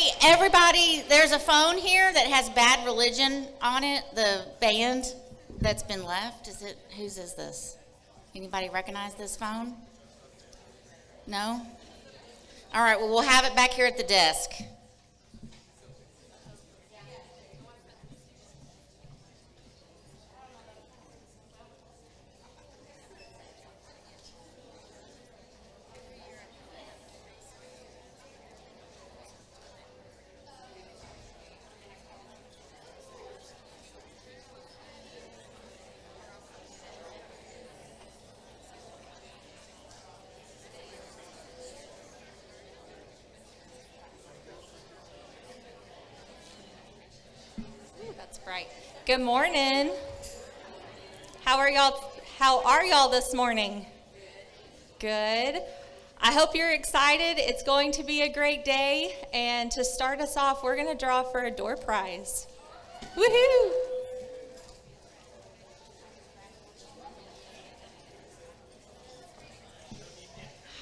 Hey, everybody, there's a phone here that has Bad Religion on it, the band that's been left. Whose is this? Anybody recognize this phone? No? All right, well, we'll have it back here at the desk. Right. Good morning. How are y'all this morning? Good. I hope you're excited. It's going to be a great day. And to start us off, we're going to draw for a door prize. Woohoo!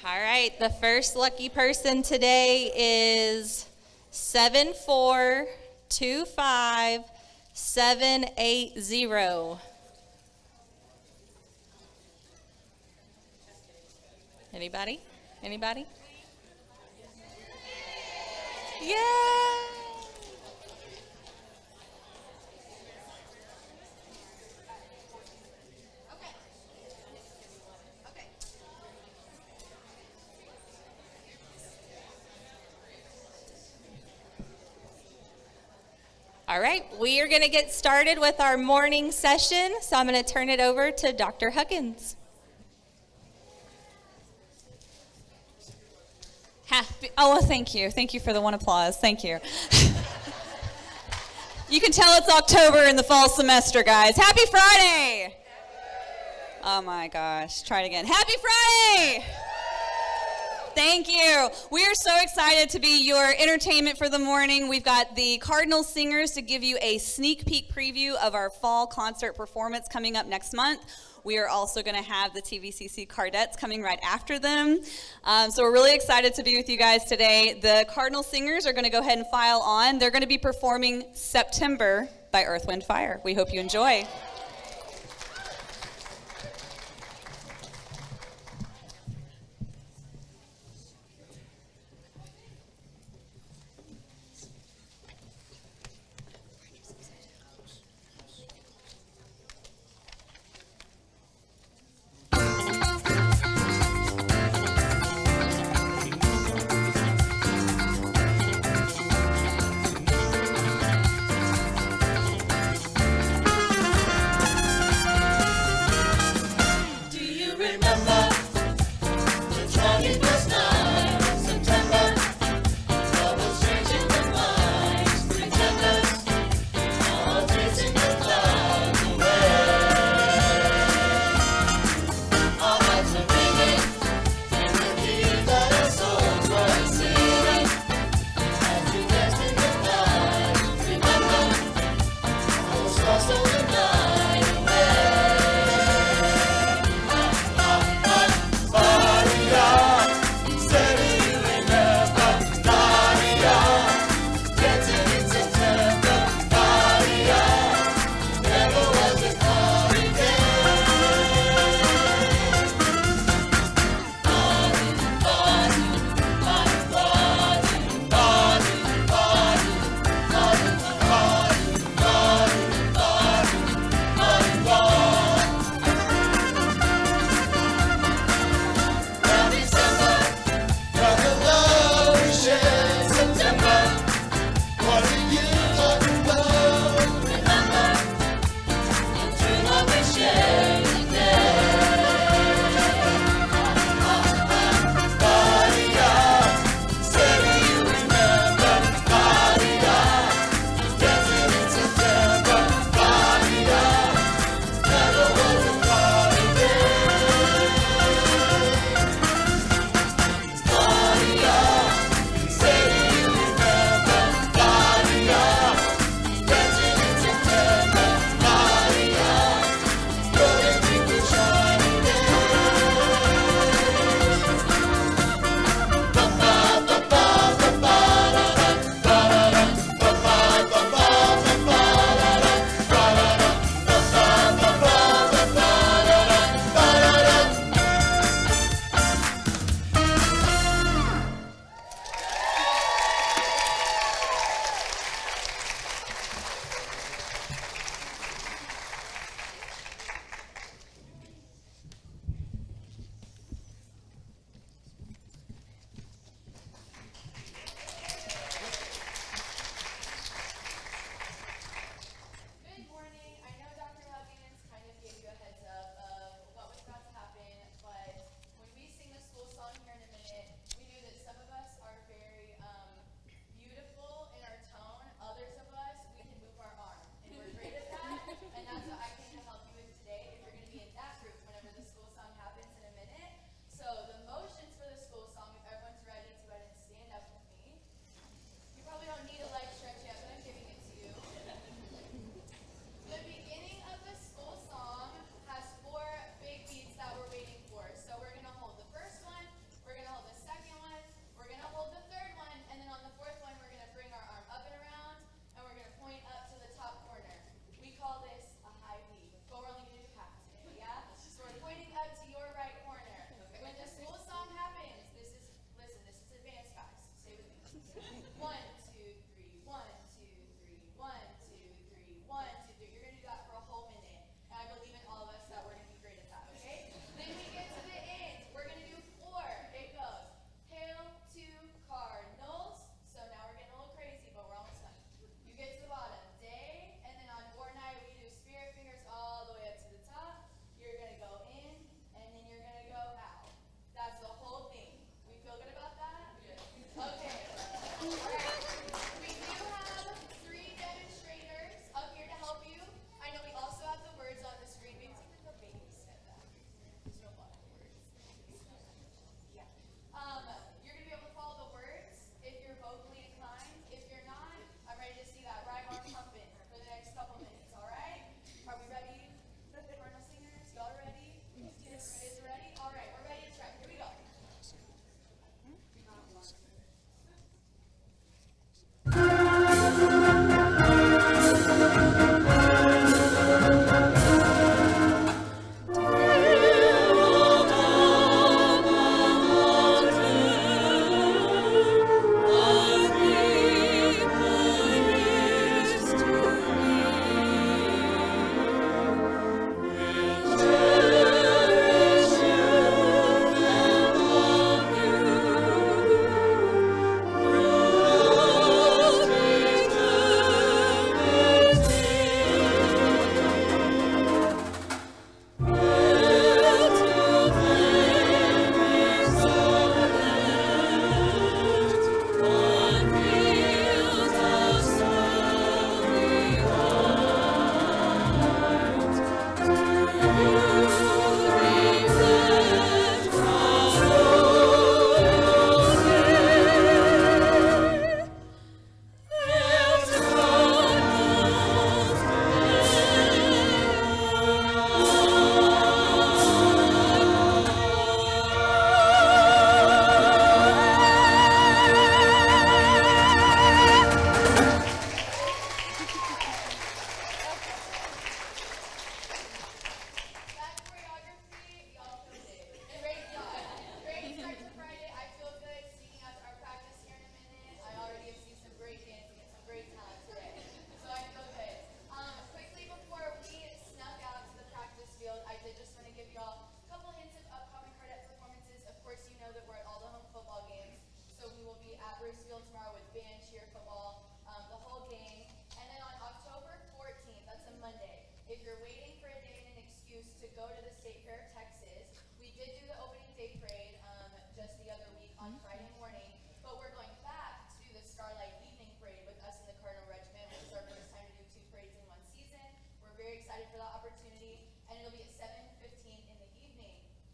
All right. The first lucky person today is 7425. 780. Anybody? Yeah. All right, we are going to get started with our morning session, so I'm going to turn it over to Dr. Huggins. Thank you. Thank you for the one applause. Thank you. You can tell it's October in the fall semester, guys. Happy Friday! Oh my gosh, try it again. Happy Friday! Thank you. We are so excited to be your entertainment for the morning. We've got the Cardinal Singers to give you a sneak peek preview of our fall concert performance coming up next month. We are also going to have the TVCC Cardettes coming right after them. So we're really excited to be with you guys today. The Cardinal Singers are going to go ahead and file on. They're going to be performing September by Earth, Wind, Fire. We hope you enjoy.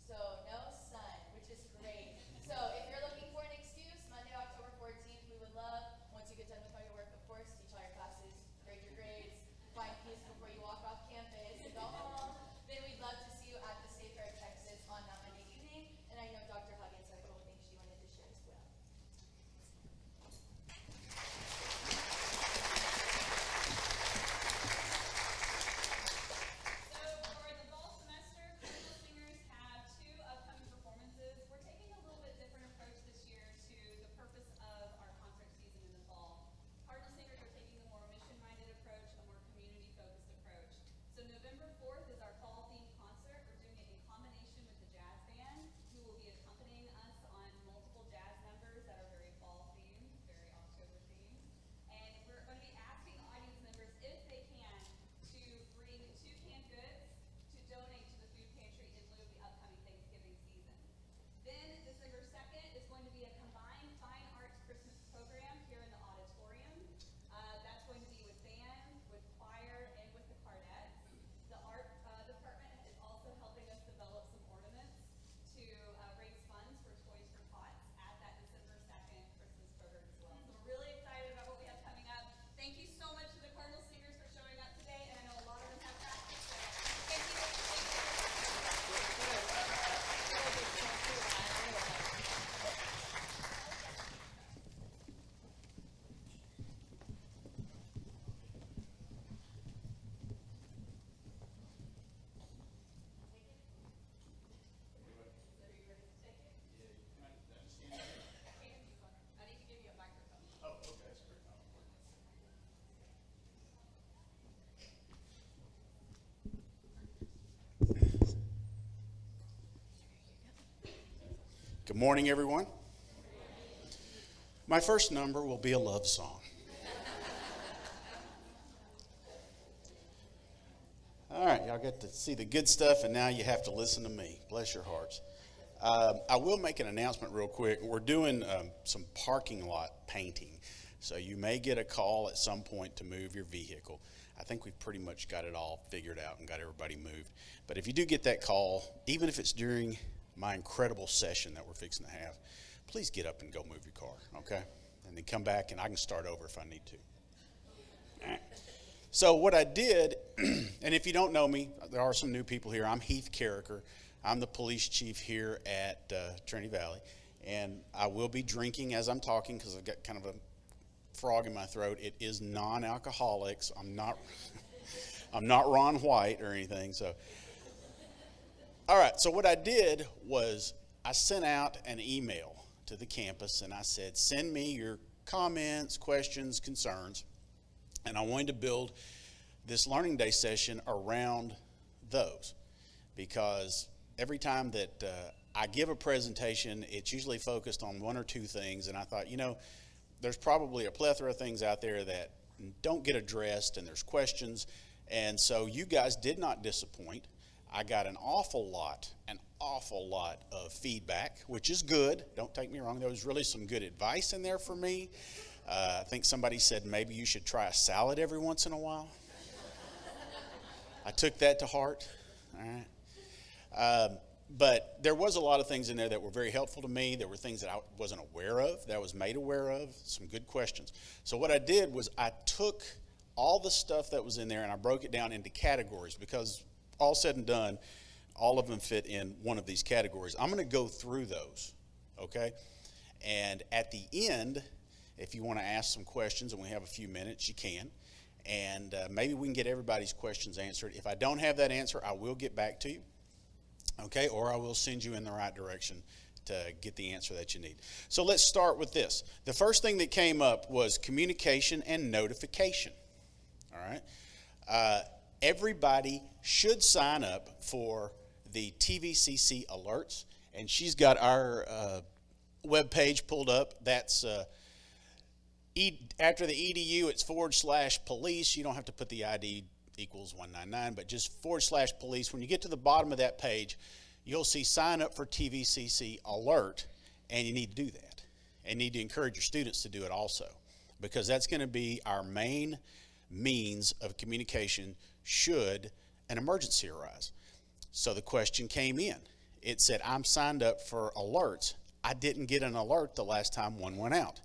So no sun, which is great. So if you're looking for an excuse, Monday, October 14th, we would love, once you get done with all your work, of course, teach all your classes, grade your grades, find peace before you walk off campus and go home. Then we'd love to see you at the State Fair of Texas on that Monday evening. And I know Dr. Huggins had a couple things she wanted to share as well. So for the fall semester, Cardinal Singers have two upcoming performances. We're taking a little bit different approach this year to the purpose of our concert season in the fall. Cardinal Singers are taking a more mission-minded approach, a more community-focused approach. So November 4th is our fall-themed concert. We're doing it in combination with the jazz band, who will be accompanying us on multiple jazz numbers that are very fall-themed, very October-themed. And we're going to be asking audience members, if they can, to bring 2 canned goods to donate to the food pantry in lieu of the upcoming Thanksgiving season. Then December 2nd is going to be a combined fine arts Christmas program here in the auditorium. That's going to be with band, with choir, and with the Cardettes. The art department is also helping us develop some ornaments to raise funds for Toys for Tots at that December 2nd Christmas program as well. So we're really excited about what we have coming up. Thank you so much to the Cardinal Singers for showing up today, and I know a lot of them have practice, so thank you. I need to give you a microphone. Good morning, everyone. My first number will be a love song. All right, y'all get to see the good stuff, and now you have to listen to me. Bless your hearts. I will make an announcement real quick. We're doing some parking lot painting, so you may get a call at some point to move your vehicle. I think we've pretty much got it all figured out and got everybody moved. But if you do get that call, even if it's during my incredible session that we're fixing to have, please get up and go move your car, okay? And then come back and I can start over if I need to. All right. So what I did, and if you don't know me, there are some new people here. I'm Heath Carricker. I'm the police chief here at Trinity Valley. And I will be drinking as I'm talking because I've got kind of a frog in my throat. It is non-alcoholics. I'm not Ron White or anything, so. All right, so what I did was I sent out an email to the campus and I said, send me your comments, questions, concerns, and I wanted to build this Learning Day session around those because every time that I give a presentation, it's usually focused on one or two things, and I thought, there's probably a plethora of things out there that don't get addressed and there's questions, and so you guys did not disappoint. I got an awful lot of feedback, which is good. Don't take me wrong. There was really some good advice in there for me. I think somebody said maybe you should try a salad every once in a while. I took that to heart. All right. But there was a lot of things in there that were very helpful to me. There were things that I wasn't aware of, that I was made aware of, some good questions. So what I did was I took all the stuff that was in there and I broke it down into categories because all said and done, all of them fit in one of these categories. I'm going to go through those, okay? And at the end, if you want to ask some questions and we have a few minutes, you can. And maybe we can get everybody's questions answered. If I don't have that answer, I will get back to you, okay? Or I will send you in the right direction to get the answer that you need. So let's start with this. The first thing that came up was communication and notification, all right? Everybody should sign up for the TVCC alerts, and she's got our web page pulled up. That's after the EDU, it's /police. You don't have to put the ID equals 199, but just /police. When you get to the bottom of that page, you'll see sign up for TVCC alert, and you need to do that. And you need to encourage your students to do it also, because that's going to be our main means of communication should an emergency arise. So the question came in, it said, I'm signed up for alerts. I didn't get an alert the last time one went out.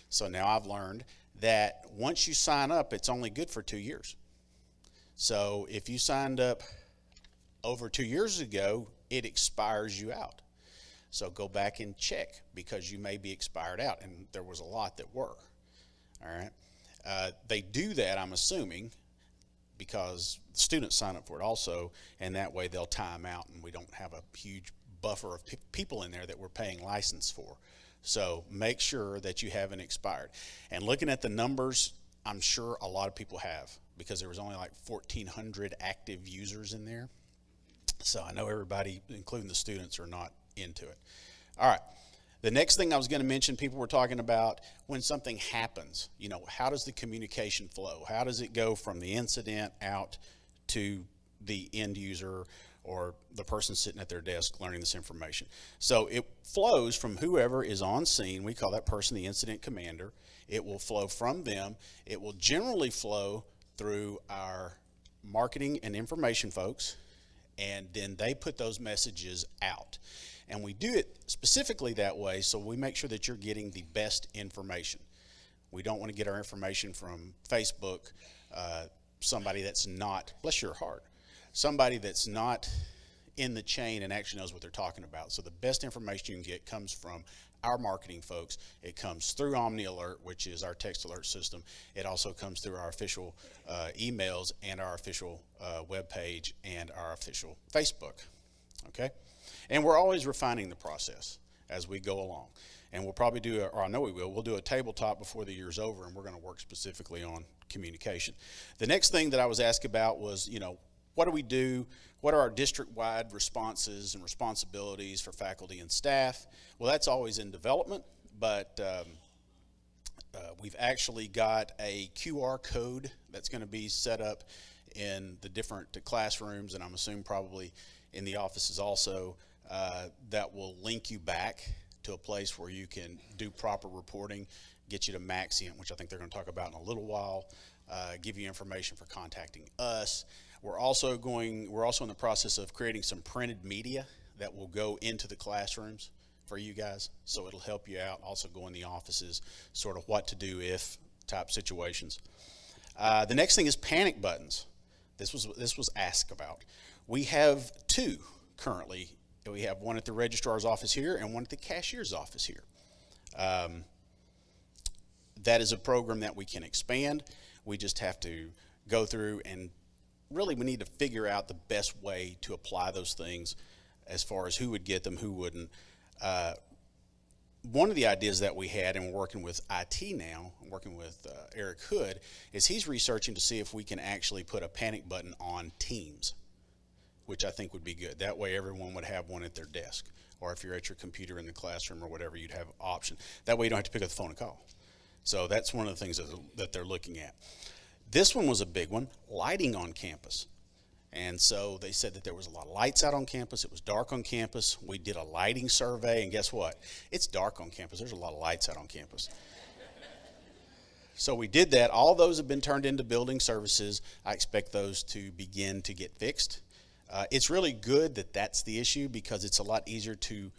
So now I've learned that once you sign up, it's only good for 2 years. So if you signed up over 2 years ago, it expires you out. So go back and check, because you may be expired out, and there was a lot that were. All right. They do that, I'm assuming, because students sign up for it also, and that way they'll time out and we don't have a huge buffer of people in there that we're paying license for. So make sure that you haven't expired. And looking at the numbers, I'm sure a lot of people have, because there was only like 1,400 active users in there. So I know everybody, including the students, are not into it. All right. The next thing I was going to mention, people were talking about when something happens, you know, how does the communication flow? How does it go from the incident out to the end user or the person sitting at their desk learning this information? So it flows from whoever is on scene. We call that person the incident commander. It will flow from them. It will generally flow through our marketing and information folks, and then they put those messages out. And we do it specifically that way so we make sure that you're getting the best information. We don't want to get our information from Facebook, somebody that's not, bless your heart, somebody that's not in the chain and actually knows what they're talking about. So the best information you can get comes from our marketing folks. It comes through Omni Alert, which is our text alert system. It also comes through our official emails and our official webpage and our official Facebook. Okay? And we're always refining the process as we go along. And we'll probably do, or I know we will, we'll do a tabletop before the year's over, and we're going to work specifically on communication. The next thing that I was asked about was, you know, what do we do? What are our district-wide responses and responsibilities for faculty and staff? Well, that's always in development, but we've actually got a QR code that's going to be set up in the different classrooms, and I'm assuming probably in the offices also, that will link you back to a place where you can do proper reporting, get you to Maxient, which I think they're going to talk about in a little while, give you information for contacting us. We're also in the process of creating some printed media that will go into the classrooms for you guys, so it'll help you out. Also go in the offices, sort of what to do if type situations. The next thing is panic buttons. This was asked about. We have two currently. We have one at the registrar's office here and one at the cashier's office here. That is a program that we can expand. We just have to go through, and really we need to figure out the best way to apply those things as far as who would get them, who wouldn't. One of the ideas that we had, and we're working with IT now, working with Eric Hood, is he's researching to see if we can actually put a panic button on Teams, which I think would be good. That way everyone would have one at their desk, or if you're at your computer in the classroom or whatever, you'd have an option. That way you don't have to pick up the phone and call. So that's one of the things that they're looking at. This one was a big one, lighting on campus. And so they said that there was a lot of lights out on campus. It was dark on campus. We did a lighting survey, and guess what? It's dark on campus. There's a lot of lights out on campus. So we did that. All those have been turned into building services. I expect those to begin to get fixed. It's really good that that's the issue, because it's a lot easier to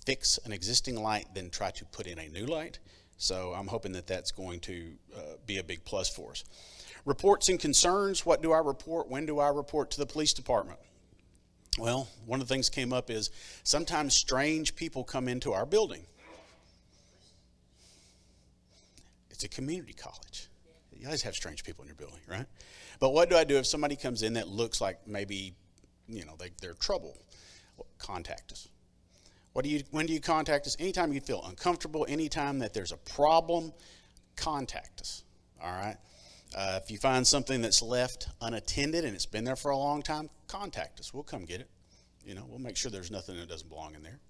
fix an existing light than try to put in a new light. So I'm hoping that that's going to be a big plus for us. Reports and concerns. What do I report? When do I report to the police department? Well, one of the things came up is sometimes strange people come into our building. It's a community college. You guys have strange people in your building, right? But what do I do if somebody comes in that looks like maybe, you know, they're trouble? Well, contact us. When do you contact us? Anytime you feel uncomfortable, anytime that there's a problem, contact us, all right? If you find something that's left unattended and it's been there for a long time, contact us. We'll come get it. You know, we'll make sure there's nothing that doesn't belong in there.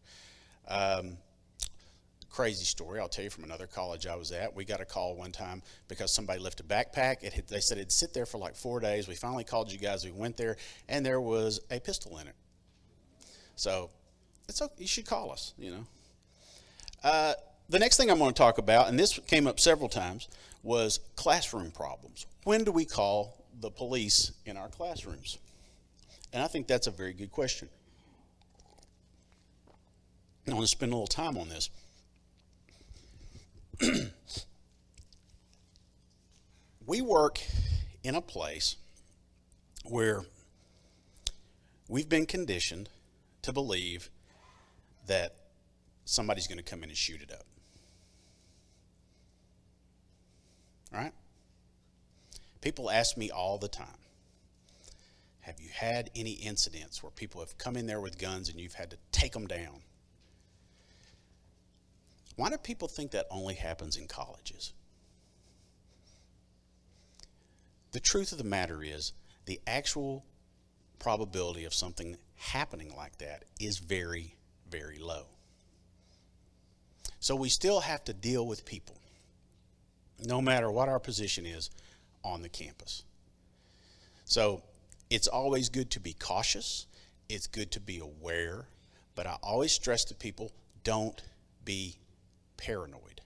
Crazy story I'll tell you from another college I was at. We got a call one time because somebody left a backpack. They said it'd sit there for like 4 days. We finally called you guys. We went there, and there was a pistol in it. So it's okay. You should call us, you know. The next thing I'm going to talk about, and this came up several times, was classroom problems. When do we call the police in our classrooms? And I think that's a very good question. I want to spend a little time on this. We work in a place where we've been conditioned to believe that somebody's going to come in and shoot it up. Right? People ask me all the time, have you had any incidents where people have come in there with guns and you've had to take them down? Why do people think that only happens in colleges? The truth of the matter is, the actual probability of something happening like that is very, very low. So we still have to deal with people, no matter what our position is on the campus. So it's always good to be cautious. It's good to be aware. But I always stress to people, don't be paranoid.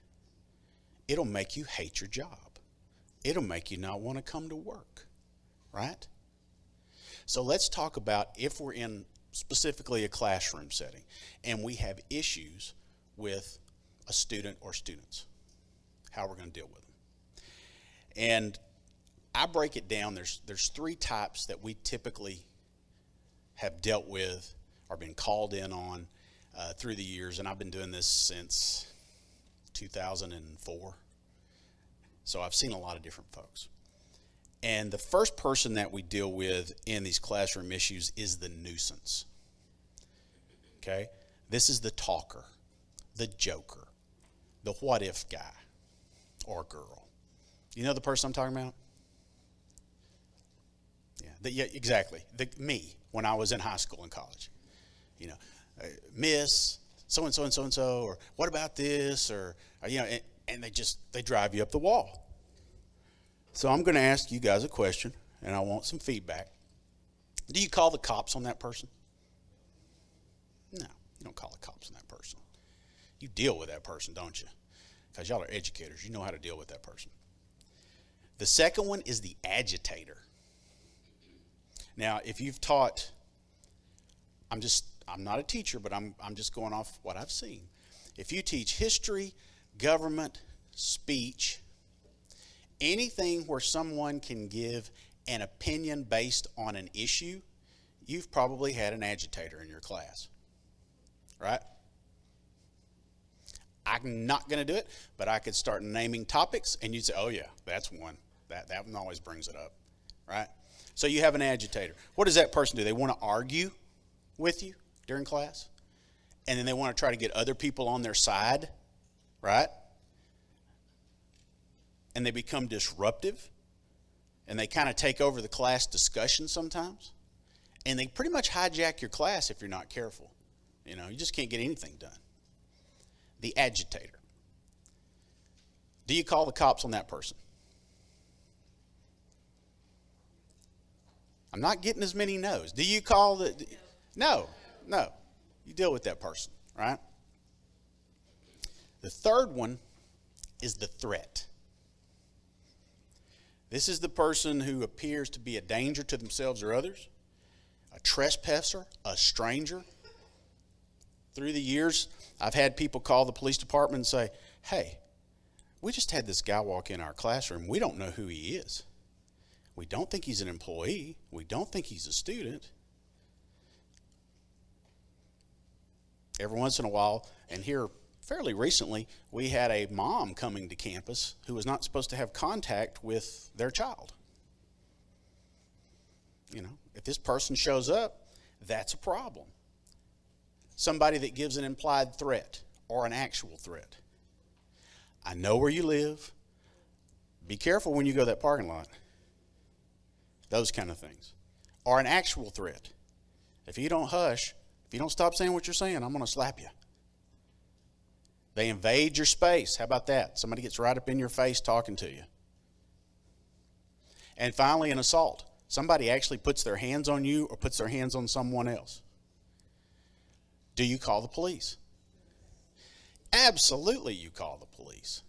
It'll make you hate your job. It'll make you not want to come to work, right? So let's talk about if we're in specifically a classroom setting and we have issues with a student or students, how we're going to deal with them. And I break it down. There's three types that we typically have dealt with or been called in on through the years, and I've been doing this since 2004. So I've seen a lot of different folks. And the first person that we deal with in these classroom issues is the nuisance. Okay? This is the talker, the joker, the what if guy or girl. You know the person I'm talking about? Yeah, exactly. Me, when I was in high school and college. You know, Miss, so-and-so and so-and-so, or what about this, or you know, and they drive you up the wall. So I'm going to ask you guys a question, and I want some feedback. Do you call the cops on that person? No, you don't call the cops on that person. You deal with that person, don't you? Because y'all are educators. You know how to deal with that person. The second one is the agitator. Now, if you've taught, I'm not a teacher, but I'm just going off what I've seen. If you teach history, government, speech, anything where someone can give an opinion based on an issue, you've probably had an agitator in your class, right? I'm not going to do it, but I could start naming topics, and you'd say, oh, yeah, that's one. That one always brings it up, right? So you have an agitator. What does that person do? They want to argue with you during class, and then they want to try to get other people on their side, right? And they become disruptive, and they kind of take over the class discussion sometimes, and they pretty much hijack your class if you're not careful. You know, you just can't get anything done. The agitator. Do you call the cops on that person? I'm not getting as many no's. Do you call the... No. You deal with that person, right? The third one is the threat. This is the person who appears to be a danger to themselves or others, a trespasser, a stranger. Through the years, I've had people call the police department and say, hey, we just had this guy walk in our classroom. We don't know who he is. We don't think he's an employee. We don't think he's a student. Every once in a while, and here fairly recently, we had a mom coming to campus who was not supposed to have contact with their child. You know, if this person shows up, that's a problem. Somebody that gives an implied threat or an actual threat. I know where you live. Be careful when you go to that parking lot. Those kind of things. Or an actual threat. If you don't hush, if you don't stop saying what you're saying, I'm going to slap you. They invade your space. How about that? Somebody gets right up in your face talking to you. And finally, an assault. Somebody actually puts their hands on you or puts their hands on someone else. Do you call the police? Absolutely, you call the police.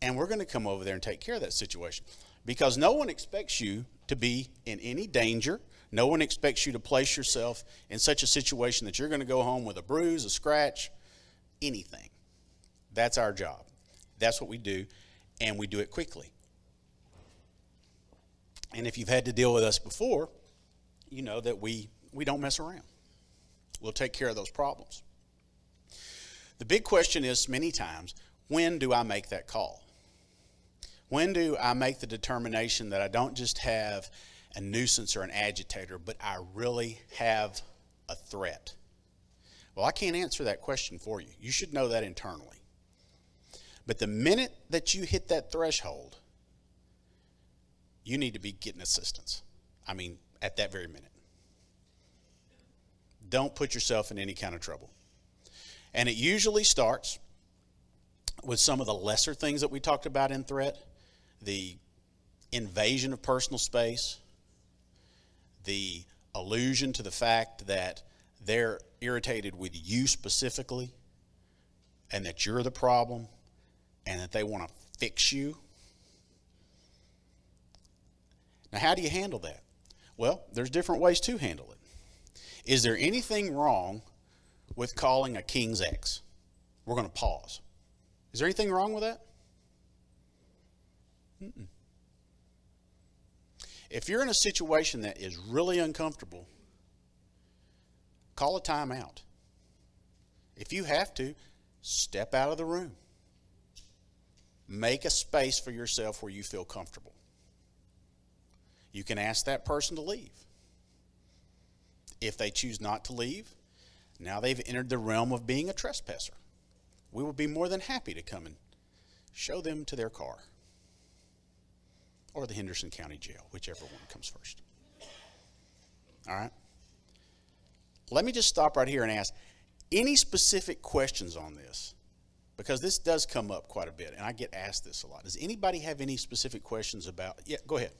And we're going to come over there and take care of that situation. Because no one expects you to be in any danger. No one expects you to place yourself in such a situation that you're going to go home with a bruise, a scratch, anything. That's our job. That's what we do, and we do it quickly. And if you've had to deal with us before, you know that we don't mess around. We'll take care of those problems. The big question is many times, when do I make that call? When do I make the determination that I don't just have a nuisance or an agitator, but I really have a threat? Well, I can't answer that question for you. You should know that internally. But the minute that you hit that threshold, you need to be getting assistance. I mean, at that very minute. Don't put yourself in any kind of trouble. And it usually starts with some of the lesser things that we talked about in threat, the invasion of personal space, the allusion to the fact that they're irritated with you specifically, and that you're the problem, and that they want to fix you. Now, how do you handle that? Well, there's different ways to handle it. Is there anything wrong with calling a king's ex? We're going to pause. Is there anything wrong with that? Mm-mm. If you're in a situation that is really uncomfortable, call a timeout. If you have to, step out of the room. Make a space for yourself where you feel comfortable. You can ask that person to leave. If they choose not to leave, now they've entered the realm of being a trespasser. We will be more than happy to come and show them to their car or the Henderson County Jail, whichever one comes first. All right? Let me just stop right here and ask any specific questions on this, because this does come up quite a bit, and I get asked this a lot. Does anybody have any specific questions about? Yeah, go ahead.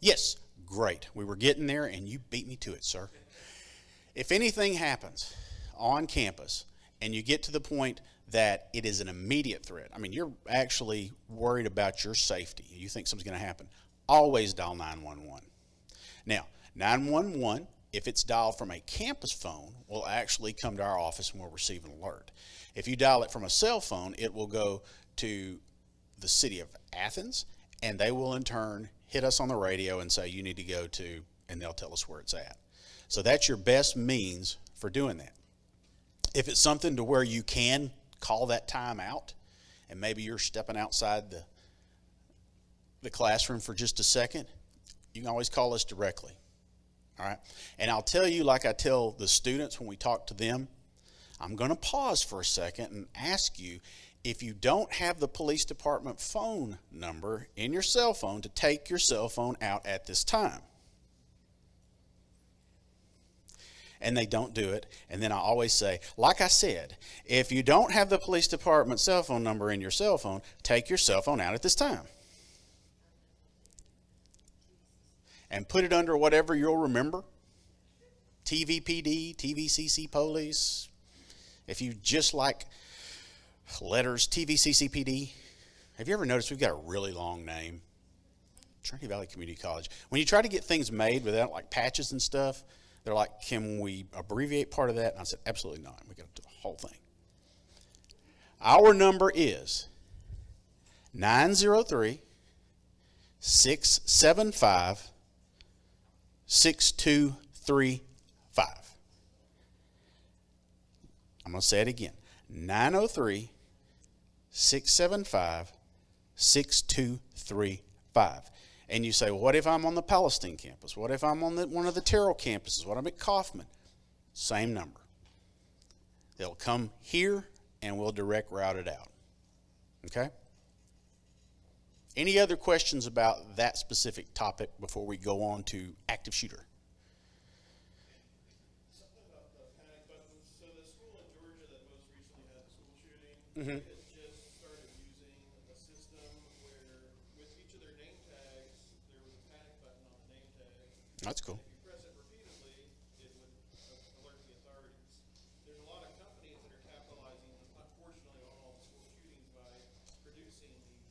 Yes, great. We were getting there, and you beat me to it, sir. If anything happens on campus, and you get to the point that it is an immediate threat, I mean, you're actually worried about your safety, you think something's going to happen, always dial 911. Now, 911, if it's dialed from a campus phone, will actually come to our office and we'll receive an alert. If you dial it from a cell phone, it will go to the city of Athens, and they will in turn hit us on the radio and say, you need to go to, and they'll tell us where it's at. So that's your best means for doing that. If it's something to where you can call that time out, and maybe you're stepping outside the classroom for just a second, you can always call us directly. All right? And I'll tell you, like I tell the students when we talk to them, I'm going to pause for a second and ask you, if you don't have the police department phone number in your cell phone, to take your cell phone out at this time. And they don't do it. And then I always say, like I said, if you don't have the police department cell phone number in your cell phone, take your cell phone out at this time. And put it under whatever you'll remember. TVPD, TVCC police. If you just like letters, TVCC PD. Have you ever noticed we've got a really long name? Trinity Valley Community College. When you try to get things made without like patches and stuff, they're like, can we abbreviate part of that? And I said, absolutely not. We got to do the whole thing. Our number is 903 675 6235. I'm going to say it again. 903 675 6235. And you say, well, what if I'm on the Palestine campus? What if I'm on one of the Terrell campuses? What if I'm at Kaufman? Same number. They'll come here and we'll direct route it out. Okay? Any other questions about that specific topic before we go on to active shooter? Something about the panic buttons. So the school in Georgia that most recently had the school shooting Mm-hmm. has just started using a system where with each of their name tags, there was a panic button on the name tag. That's cool. If you press it repeatedly, it would alert the authorities. There's a lot of companies that are capitalizing, unfortunately, on all the school shootings by producing these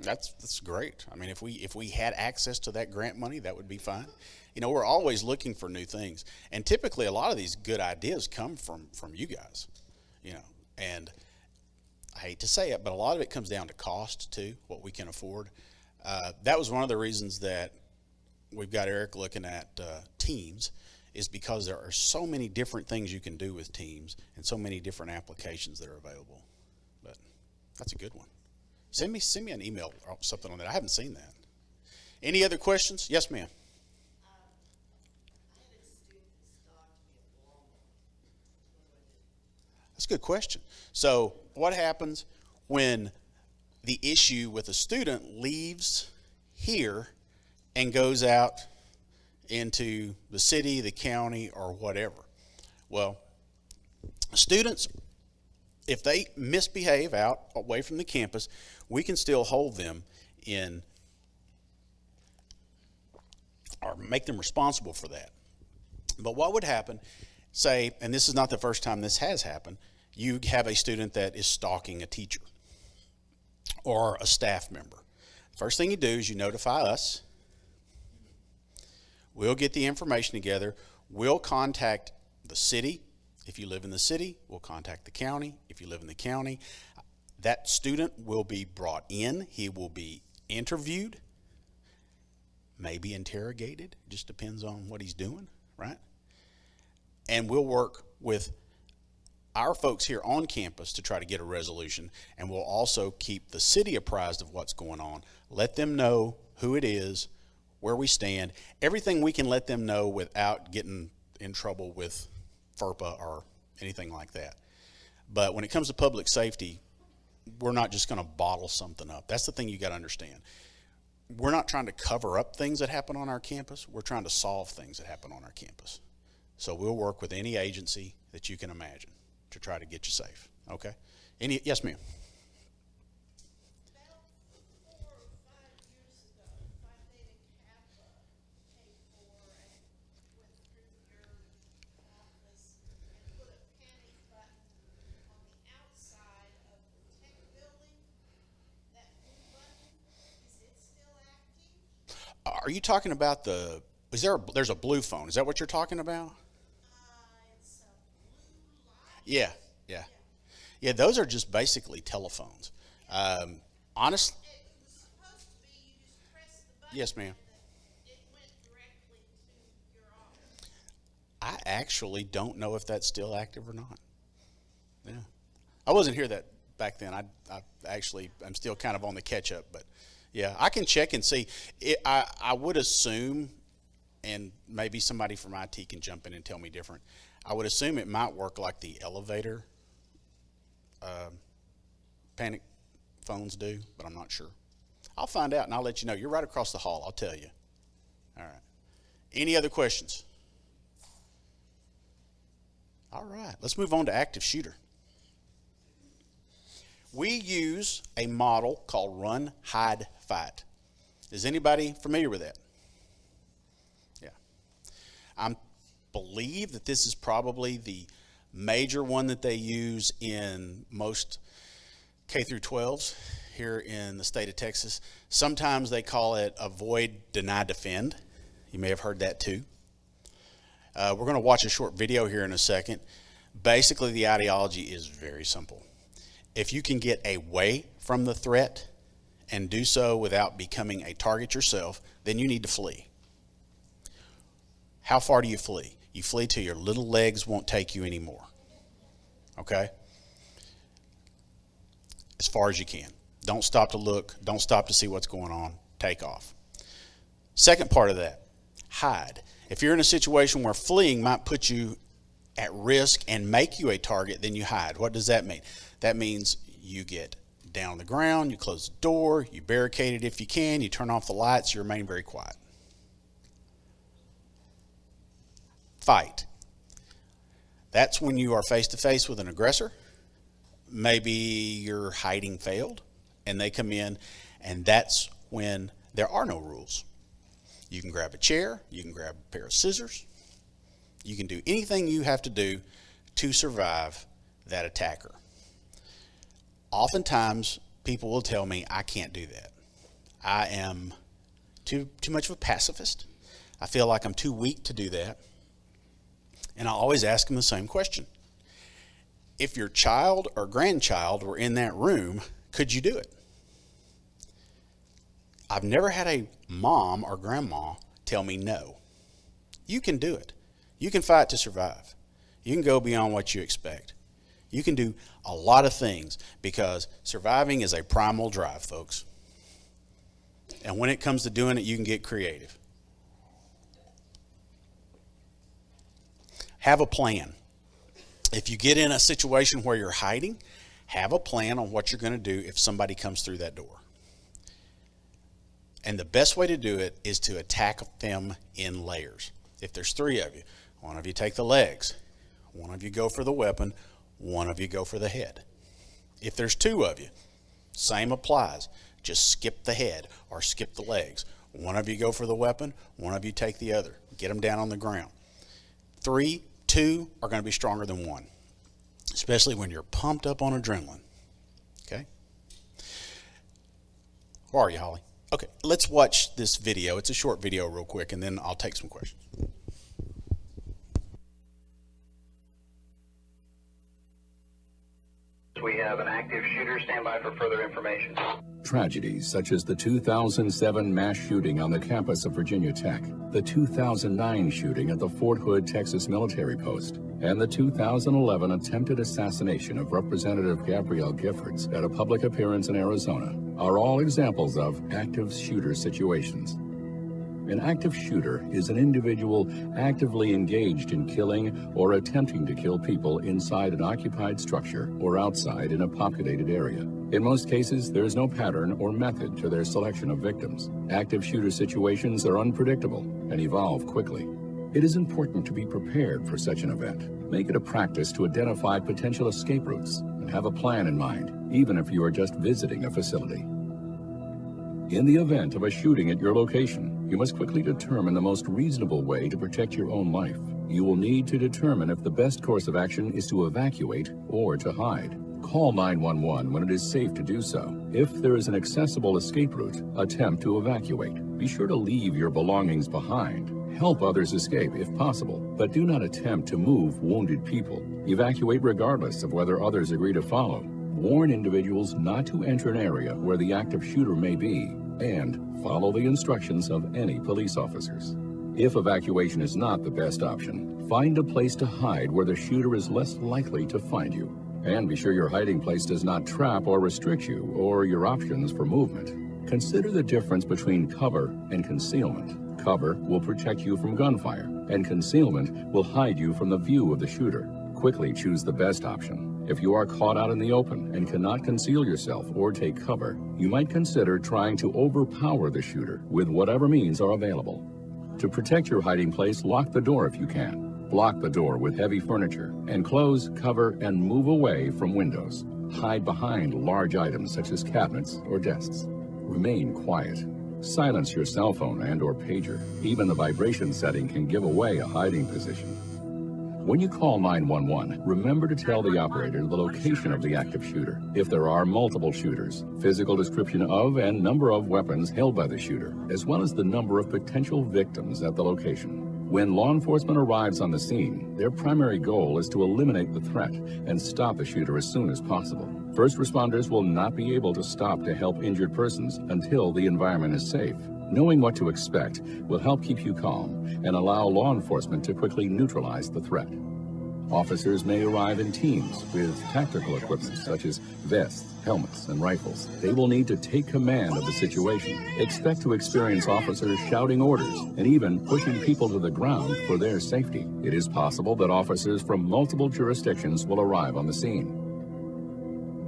That's great. I mean, if we had access to that grant money, that would be fine. You know, we're always looking for new things, and typically a lot of these good ideas come from you guys. You know, and I hate to say it, but a lot of it comes down to cost too, what we can afford. That was one of the reasons that we've got Eric looking at Teams, is because there are so many different things you can do with Teams and so many different applications that are available. But that's a good one. Send me an email or something on that. I haven't seen that. Any other questions? Yes, ma'am. That's a good question. So what happens when the issue with a student leaves here and goes out into the city, the county, or whatever? Well, students, if they misbehave out away from the campus, we can still hold them in or make them responsible for that. But what would happen, say, and this is not the first time this has happened, you have a student that is stalking a teacher or a staff member. First thing you do is you notify us. We'll get the information together. We'll contact the city. If you live in the city, we'll contact the county. If you live in the county, that student will be brought in. He will be interviewed, maybe interrogated. Just depends on what he's doing, right? And we'll work with our folks here on campus to try to get a resolution, and we'll also keep the city apprised of what's going on. Let them know who it is, where we stand, everything we can let them know without getting in trouble with FERPA or anything like that. But when it comes to public safety, we're not just going to bottle something up. That's the thing you got to understand. We're not trying to cover up things that happen on our campus. We're trying to solve things that happen on our campus. So we'll work with any agency that you can imagine to try to get you safe. Okay? Yes, ma'am. Are you talking about there's a blue phone? Is that what you're talking about? It's a blue light. Yeah. Yeah, those are just basically telephones. Honestly. It was supposed to be you just press the button. Yes, ma'am. It went directly to your office. I actually don't know if that's still active or not. Yeah. I wasn't here back then. I'm still kind of on the catch up, but yeah, I can check and see. I would assume, and maybe somebody from IT can jump in and tell me different. I would assume it might work like the elevator panic phones do, but I'm not sure. I'll find out and I'll let you know. You're right across the hall. I'll tell you. All right. Any other questions? All right. Let's move on to active shooter. We use a model called run, hide, fight. Is anybody familiar with that? Yeah. I believe that this is probably the major one that they use in most K through 12s here in the state of Texas. Sometimes they call it avoid, deny, defend. You may have heard that too. We're going to watch a short video here in a second. Basically, the ideology is very simple. If you can get away from the threat and do so without becoming a target yourself, then you need to flee. How far do you flee? You flee till your little legs won't take you anymore. Okay? As far as you can. Don't stop to look. Don't stop to see what's going on. Take off. Second part of that, hide. If you're in a situation where fleeing might put you at risk and make you a target, then you hide. What does that mean? That means you get down on the ground, you close the door, you barricade it if you can, you turn off the lights, you remain very quiet. Fight. That's when you are face to face with an aggressor. Maybe your hiding failed and they come in, and that's when there are no rules. You can grab a chair, you can grab a pair of scissors, you can do anything you have to do to survive that attacker. Oftentimes, people will tell me, I can't do that. I am too much of a pacifist. I feel like I'm too weak to do that. And I always ask them the same question. If your child or grandchild were in that room, could you do it? I've never had a mom or grandma tell me no. You can do it. You can fight to survive. You can go beyond what you expect. You can do a lot of things because surviving is a primal drive, folks. And when it comes to doing it, you can get creative. Have a plan. If you get in a situation where you're hiding, have a plan on what you're going to do if somebody comes through that door. And the best way to do it is to attack them in layers. If there's 3 of you, one of you take the legs, one of you go for the weapon, one of you go for the head. If there's 2 of you, same applies. Just skip the head or skip the legs. One of you go for the weapon, one of you take the other. Get them down on the ground. 3, 2 are going to be stronger than 1, especially when you're pumped up on adrenaline. Okay? Where are you, Holly? Okay, let's watch this video. It's a short video real quick, and then I'll take some questions. We have an active shooter. Stand by for further information. Tragedies such as the 2007 mass shooting on the campus of Virginia Tech, the 2009 shooting at the Fort Hood, Texas military post, and the 2011 attempted assassination of Representative Gabrielle Giffords at a public appearance in Arizona are all examples of active shooter situations. An active shooter is an individual actively engaged in killing or attempting to kill people inside an occupied structure or outside in a populated area. In most cases, there is no pattern or method to their selection of victims. Active shooter situations are unpredictable and evolve quickly. It is important to be prepared for such an event. Make it a practice to identify potential escape routes and have a plan in mind, even if you are just visiting a facility. In the event of a shooting at your location, you must quickly determine the most reasonable way to protect your own life. You will need to determine if the best course of action is to evacuate or to hide. Call 911 when it is safe to do so. If there is an accessible escape route, attempt to evacuate. Be sure to leave your belongings behind. Help others escape if possible, but do not attempt to move wounded people. Evacuate regardless of whether others agree to follow. Warn individuals not to enter an area where the active shooter may be, and follow the instructions of any police officers. If evacuation is not the best option, find a place to hide where the shooter is less likely to find you. And be sure your hiding place does not trap or restrict you or your options for movement. Consider the difference between cover and concealment. Cover will protect you from gunfire, and concealment will hide you from the view of the shooter. Quickly choose the best option. If you are caught out in the open and cannot conceal yourself or take cover, you might consider trying to overpower the shooter with whatever means are available. To protect your hiding place, lock the door if you can. Block the door with heavy furniture and close, cover, and move away from windows. Hide behind large items such as cabinets or desks. Remain quiet. Silence your cell phone and/or pager. Even the vibration setting can give away a hiding position. When you call 911, remember to tell the operator the location of the active shooter. If there are multiple shooters, physical description of and number of weapons held by the shooter, as well as the number of potential victims at the location. When law enforcement arrives on the scene, their primary goal is to eliminate the threat and stop the shooter as soon as possible. First responders will not be able to stop to help injured persons until the environment is safe. Knowing what to expect will help keep you calm and allow law enforcement to quickly neutralize the threat. Officers may arrive in teams with tactical equipment such as vests, helmets, and rifles. They will need to take command of the situation. Expect to experience officers shouting orders and even pushing people to the ground for their safety. It is possible that officers from multiple jurisdictions will arrive on the scene.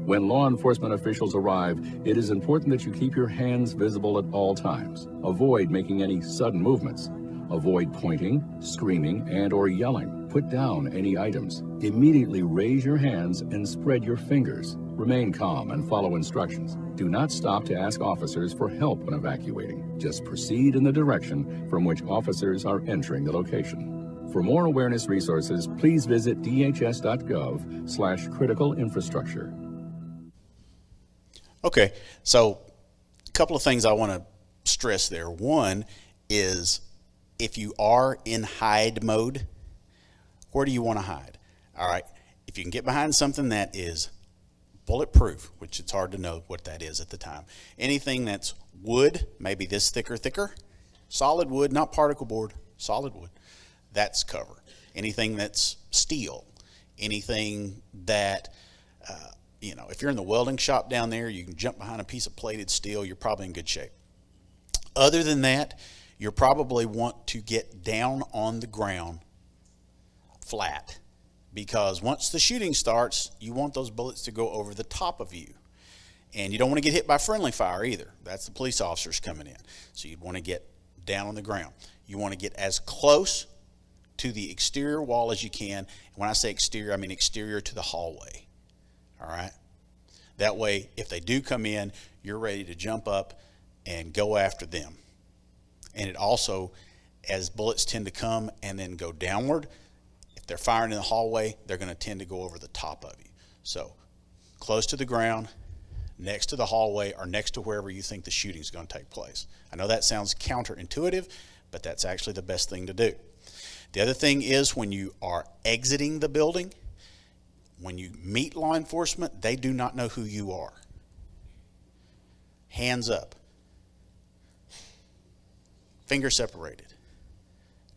When law enforcement officials arrive, it is important that you keep your hands visible at all times. Avoid making any sudden movements. Avoid pointing, screaming, and/or yelling. Put down any items. Immediately raise your hands and spread your fingers. Remain calm and follow instructions. Do not stop to ask officers for help when evacuating. Just proceed in the direction from which officers are entering the location. For more awareness resources, please visit dhs.gov/critical infrastructure. Okay, so couple of things I want to stress there. One is if you are in hide mode, where do you want to hide? All right. If you can get behind something that is bulletproof, which it's hard to know what that is at the time. Anything that's wood, maybe this thicker, solid wood, not particle board, solid wood, that's cover. Anything that's steel, anything that, if you're in the welding shop down there, you can jump behind a piece of plated steel, you're probably in good shape. Other than that, you probably want to get down on the ground flat, because once the shooting starts, you want those bullets to go over the top of you. And you don't want to get hit by friendly fire either. That's the police officers coming in. So you'd want to get down on the ground. You want to get as close to the exterior wall as you can. And when I say exterior, I mean exterior to the hallway. All right? That way, if they do come in, you're ready to jump up and go after them. And it also, as bullets tend to come and then go downward, if they're firing in the hallway, they're going to tend to go over the top of you. So close to the ground, next to the hallway, or next to wherever you think the shooting is going to take place. I know that sounds counterintuitive, but that's actually the best thing to do. The other thing is, when you are exiting the building, when you meet law enforcement, they do not know who you are. Hands up. Fingers separated.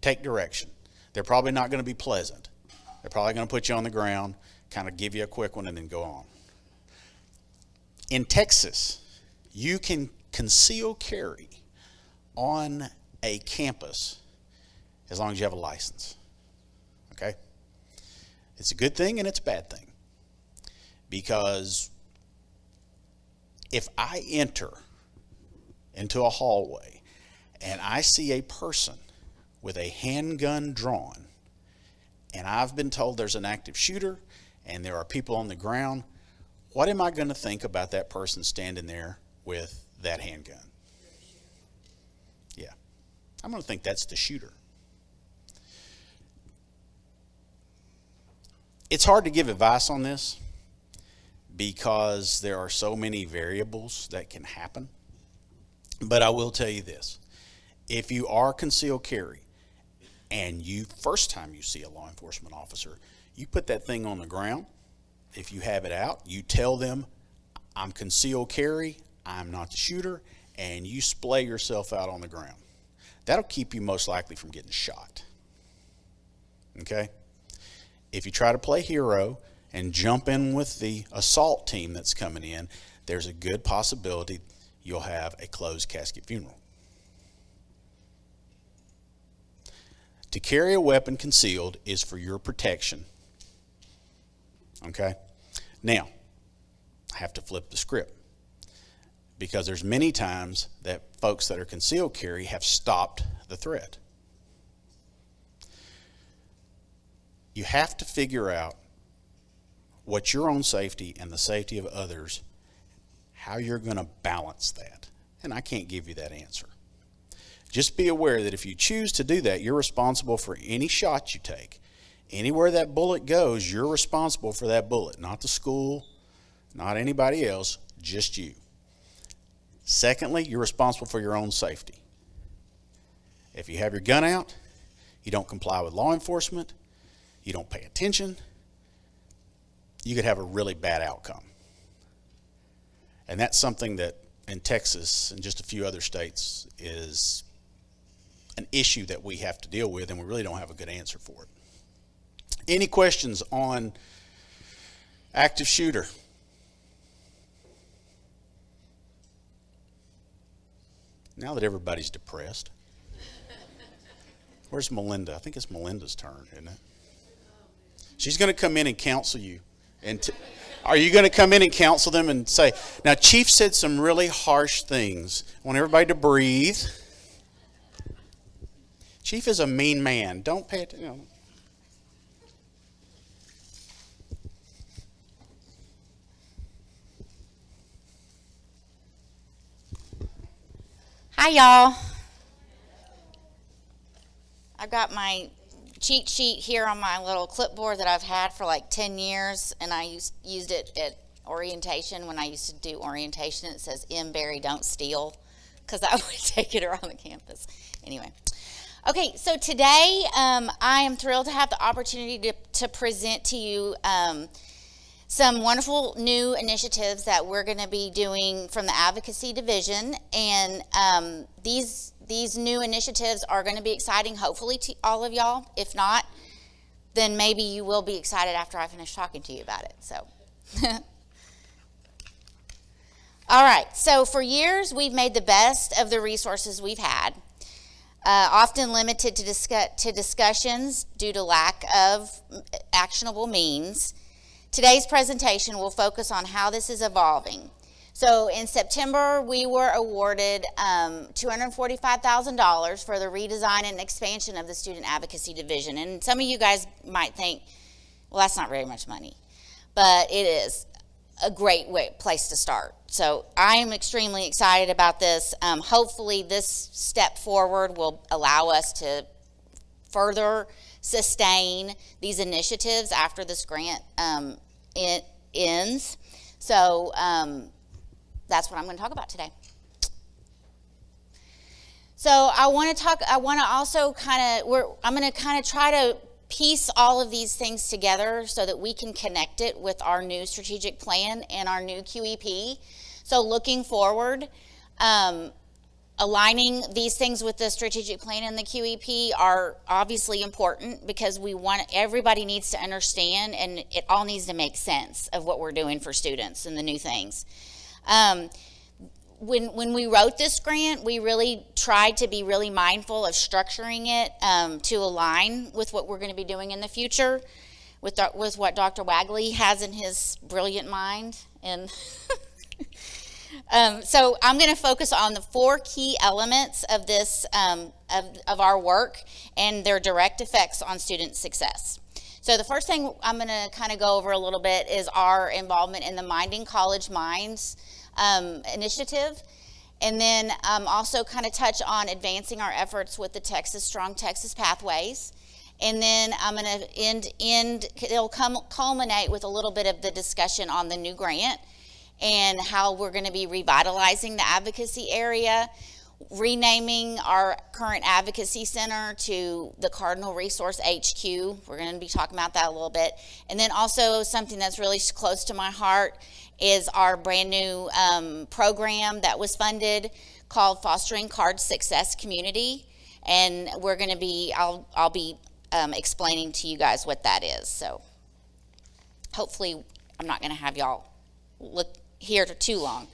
Take direction. They're probably not going to be pleasant. They're probably going to put you on the ground, kind of give you a quick one, and then go on. In Texas, you can conceal carry on a campus as long as you have a license. Okay? It's a good thing and it's a bad thing. Because if I enter into a hallway and I see a person with a handgun drawn, and I've been told there's an active shooter and there are people on the ground, what am I going to think about that person standing there with that handgun? Yeah. I'm going to think that's the shooter. It's hard to give advice on this because there are so many variables that can happen. But I will tell you this. If you are concealed carry and first time you see a law enforcement officer, you put that thing on the ground. If you have it out, you tell them, I'm concealed carry, I'm not the shooter, and you splay yourself out on the ground. That'll keep you most likely from getting shot. Okay? If you try to play hero and jump in with the assault team that's coming in, there's a good possibility you'll have a closed casket funeral. To carry a weapon concealed is for your protection. Okay? Now, I have to flip the script, because there's many times that folks that are concealed carry have stopped the threat. You have to figure out what your own safety and the safety of others, how you're going to balance that. And I can't give you that answer. Just be aware that if you choose to do that, you're responsible for any shot you take. Anywhere that bullet goes, you're responsible for that bullet, not the school, not anybody else, just you. Secondly, you're responsible for your own safety. If you have your gun out, you don't comply with law enforcement, you don't pay attention, you could have a really bad outcome. And that's something that in Texas and just a few other states is an issue that we have to deal with, and we really don't have a good answer for it. Any questions on active shooter? Now that everybody's depressed. Where's Melinda? I think it's Melinda's turn, isn't it? She's going to come in and counsel you. And are you going to come in and counsel them and say, now Chief said some really harsh things. I want everybody to breathe. Chief is a mean man. Don't pay attention. Hi, y'all. I've got my cheat sheet here on my little clipboard that I've had for like 10 years, and I used it at orientation, when I used to do orientation, it says, M. Barry, don't steal, because I would take it around the campus. Anyway. Okay, so today I am thrilled to have the opportunity to present to you some wonderful new initiatives that we're going to be doing from the Advocacy Division. And these new initiatives are going to be exciting, hopefully, to all of y'all. If not, then maybe you will be excited after I finish talking to you about it. So, all right, so for years we've made the best of the resources we've had. Often limited to discussions due to lack of actionable means. Today's presentation will focus on how this is evolving. So in September, we were awarded $245,000 for the redesign and expansion of the Student Advocacy Division. And some of you guys might think, well, that's not very much money. But it is a great place to start. So I am extremely excited about this. Hopefully this step forward will allow us to further sustain these initiatives after this grant it ends. So that's what I'm going to talk about today. So I'm going to try to piece all of these things together so that we can connect it with our new strategic plan and our new QEP. So looking forward, aligning these things with the strategic plan and the QEP are obviously important because everybody needs to understand, and it all needs to make sense of what we're doing for students and the new things. When we wrote this grant, we really tried to be really mindful of structuring it to align with what we're going to be doing in the future, with what Dr. Wagley has in his brilliant mind. And so I'm going to focus on the 4 key elements of this of our work and their direct effects on student success. So the first thing I'm going to kind of go over a little bit is our involvement in the Minding College Minds initiative, and then also kind of touch on advancing our efforts with the Strong Texas Pathways, and then I'm going to it'll culminate with a little bit of the discussion on the new grant and how we're going to be revitalizing the advocacy area, renaming our current advocacy center to the Cardinal Resource HQ. We're going to be talking about that a little bit. And then also something that's really close to my heart is our brand new program that was funded called Fostering Card Success Community. And we're going to be, I'll be explaining to you guys what that is. So hopefully I'm not going to have y'all look here for too long.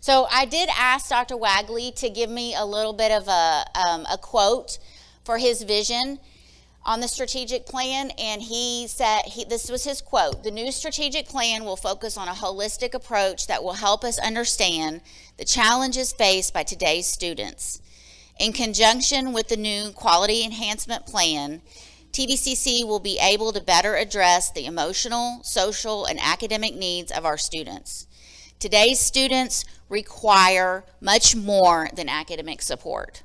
So I did ask Dr. Wagley to give me a little bit of a quote for his vision on the strategic plan, and he said, this was his quote: "The new strategic plan will focus on a holistic approach that will help us understand the challenges faced by today's students. In conjunction with the new quality enhancement plan, TVCC will be able to better address the emotional, social, and academic needs of our students. Today's students require much more than academic support.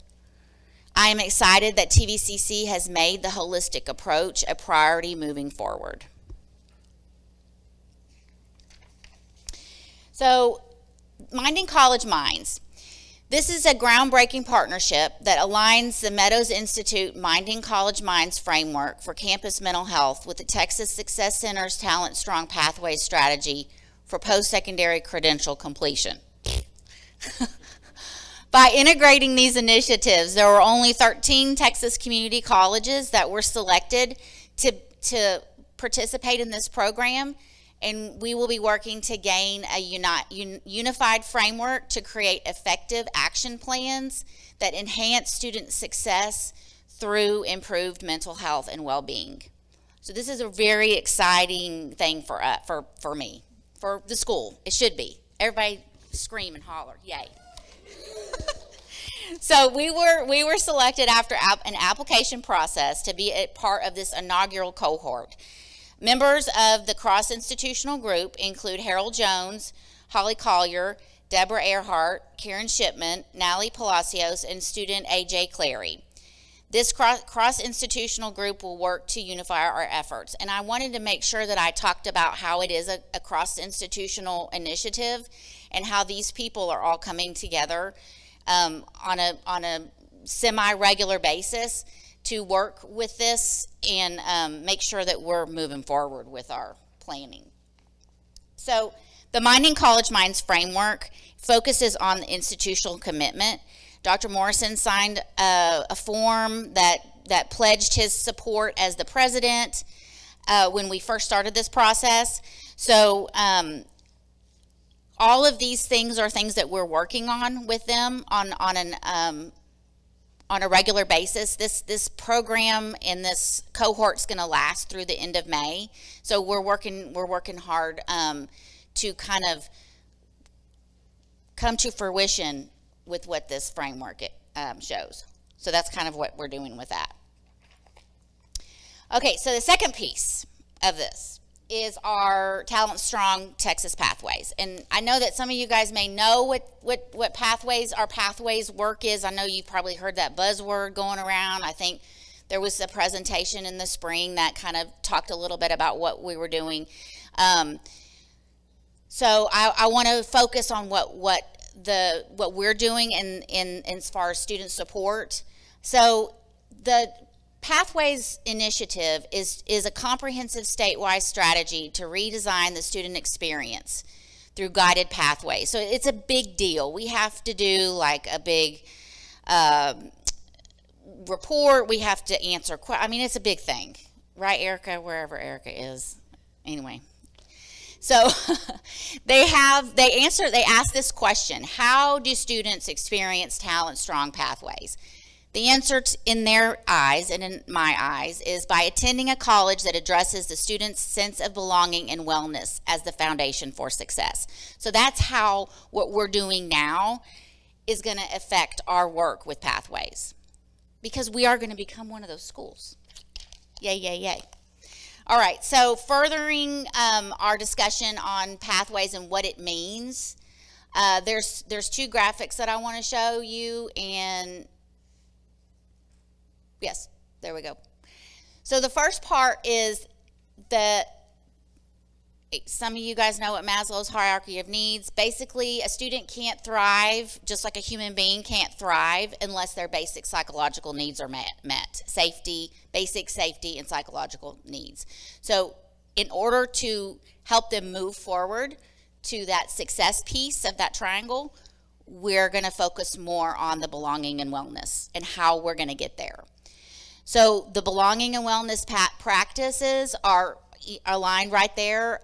I am excited that TVCC has made the holistic approach a priority moving forward." So, Minding College Minds. This is a groundbreaking partnership that aligns the Meadows Institute Minding College Minds framework for campus mental health with the Texas Success Center's Talent Strong Pathways strategy for post-secondary credential completion. By integrating these initiatives, there were only 13 Texas community colleges that were selected to participate in this program, and we will be working to gain a unified framework to create effective action plans that enhance student success through improved mental health and well-being. So this is a very exciting thing for me, for the school. It should be. Everybody scream and holler, yay. So we were selected after an application process to be a part of this inaugural cohort. Members of the cross-institutional group include Harold Jones, Holly Collier, Deborah Earhart, Karen Shipman, Natalie Palacios, and student A.J. Clary. This cross-institutional group will work to unify our efforts. And I wanted to make sure that I talked about how it is a cross-institutional initiative and how these people are all coming together on a semi-regular basis to work with this and make sure that we're moving forward with our planning. So the Minding College Minds framework focuses on the institutional commitment. Dr. Morrison signed a form that pledged his support as the president when we first started this process. So all of these things are things that we're working on with them on a regular basis. This program and this cohort's going to last through the end of May. So we're working hard to kind of come to fruition with what this framework shows. So that's kind of what we're doing with that. Okay, so the second piece of this is our Talent Strong Texas Pathways. And I know that some of you guys may know what pathways, our pathways work is. I know you've probably heard that buzzword going around. I think there was a presentation in the spring that kind of talked a little bit about what we were doing. So I want to focus on what we're doing in as far as student support. So the Pathways Initiative is a comprehensive statewide strategy to redesign the student experience through guided pathways. So it's a big deal. We have to do like a big report. We have to answer. I mean, it's a big thing, right, Erica? Wherever Erica is, anyway. So they ask this question: how do students experience Talent Strong Pathways? The answer in their eyes and in my eyes is by attending a college that addresses the student's sense of belonging and wellness as the foundation for success. So that's how what we're doing now is going to affect our work with Pathways, because we are going to become one of those schools. Yay, yay, yay. All right, so furthering our discussion on Pathways and what it means, there's two graphics that I want to show you, and yes, there we go. So the first part is some of you guys know what Maslow's hierarchy of needs. Basically, a student can't thrive, just like a human being can't thrive, unless their basic psychological needs are met. Basic safety and psychological needs. So in order to help them move forward to that success piece of that triangle, we're going to focus more on the belonging and wellness and how we're going to get there. So the belonging and wellness practices are aligned right there.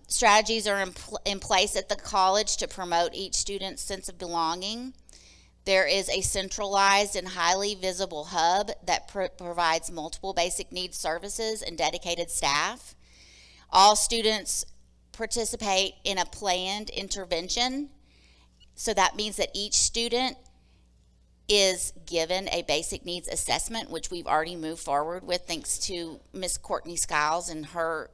Strategies are in place at the college to promote each student's sense of belonging. There is a centralized and highly visible hub that provides multiple basic needs services and dedicated staff. All students participate in a planned intervention. So that means that each student is given a basic needs assessment, which we've already moved forward with thanks to Miss Courtney Skiles and her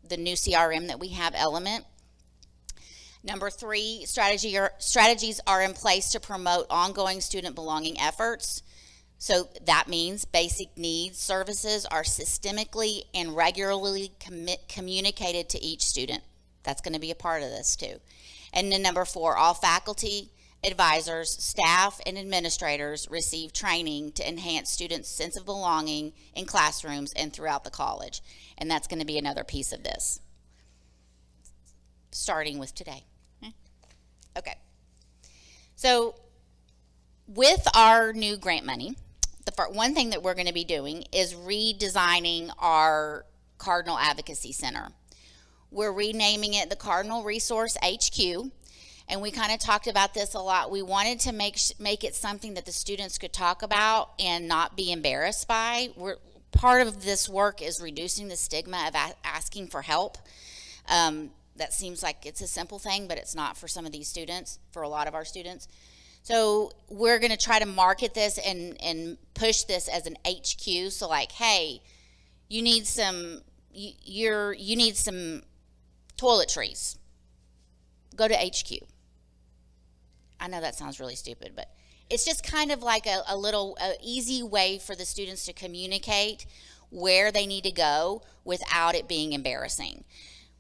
the new CRM that we have, Element. Number 3, strategies are in place to promote ongoing student belonging efforts. So that means basic needs services are systemically and regularly communicated to each student. That's going to be a part of this too. And then number 4, all faculty, advisors, staff, and administrators receive training to enhance students' sense of belonging in classrooms and throughout the college. And that's going to be another piece of this, starting with today. Okay. So with our new grant money, the one thing that we're going to be doing is redesigning our Cardinal Advocacy Center. We're renaming it the Cardinal Resource HQ. And we kind of talked about this a lot. We wanted to make it something that the students could talk about and not be embarrassed by. Part of this work is reducing the stigma of asking for help. That seems like it's a simple thing, but it's not for some of these students, for a lot of our students. So we're going to try to market this and push this as an HQ. So like, hey, you need some toiletries. Go to HQ. I know that sounds really stupid, but it's just kind of like a little easy way for the students to communicate where they need to go without it being embarrassing.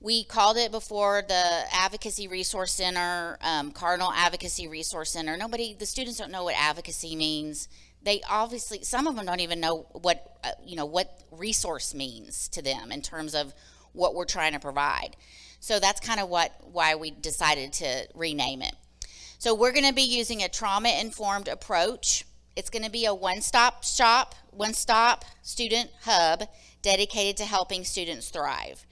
We called it before the Advocacy Resource Center, Cardinal Advocacy Resource Center. The students don't know what advocacy means. They obviously, some of them don't even know what resource means to them in terms of what we're trying to provide. So that's kind of why we decided to rename it. So we're going to be using a trauma-informed approach. It's going to be a one-stop student hub dedicated to helping students thrive.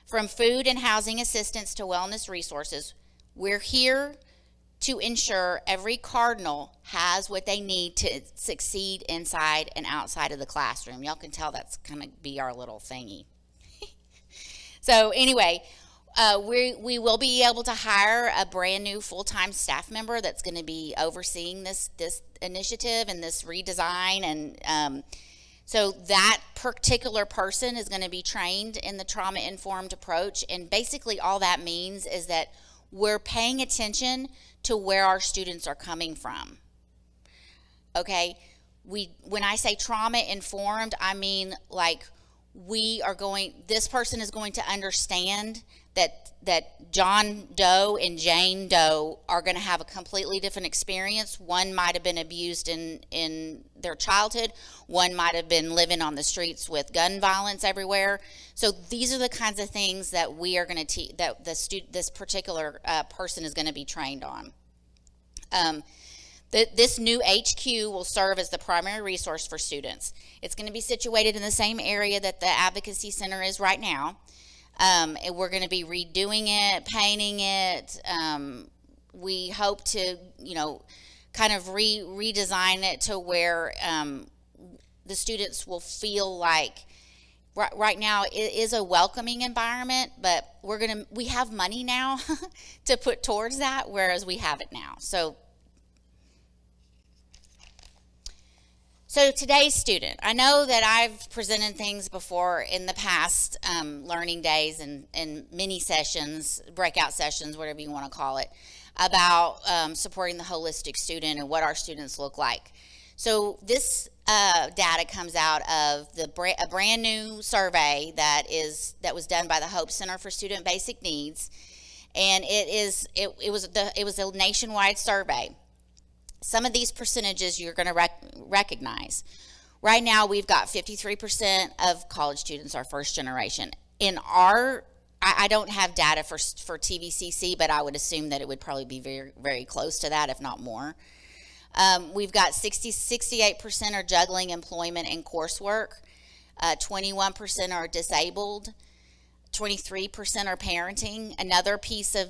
From food and housing assistance to wellness resources, we're here to ensure every Cardinal has what they need to succeed inside and outside of the classroom. Y'all can tell that's going to be our little thingy. So anyway, we will be able to hire a brand new full-time staff member that's going to be overseeing this initiative and this redesign, and so that particular person is going to be trained in the trauma-informed approach. And basically all that means is that we're paying attention to where our students are coming from. Okay, when I say trauma-informed, I mean like this person is going to understand that John Doe and Jane Doe are going to have a completely different experience. One might have been abused in their childhood. One might have been living on the streets with gun violence everywhere. So these are the kinds of things that we are going to this particular person is going to be trained on. This new HQ will serve as the primary resource for students. It's going to be situated in the same area that the Advocacy Center is right now. And we're going to be redoing it, painting it. We hope to, kind of redesign it to where the students will feel like right now it is a welcoming environment, but we have money now to put towards that, whereas we have it now. So today's student, I know that I've presented things before in the past, learning days and mini sessions, breakout sessions, whatever you want to call it, about supporting the holistic student and what our students look like. So this data comes out of a brand new survey that was done by the Hope Center for Student Basic Needs, and it was a nationwide survey. Some of these percentages you're going to recognize. Right now, we've got 53% of college students are first generation. I don't have data for TVCC, but I would assume that it would probably be very, very close to that, if not more. We've got 68% are juggling employment and coursework. 21% are disabled. 23% are parenting. Another piece of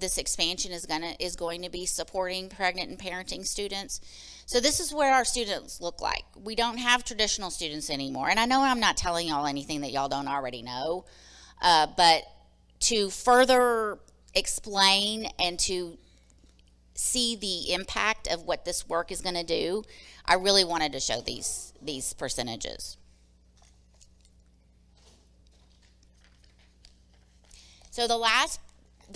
this expansion is going to be supporting pregnant and parenting students. So this is where our students look like. We don't have traditional students anymore. And I know I'm not telling y'all anything that y'all don't already know, but to further explain and to see the impact of what this work is going to do, I really wanted to show these percentages. So the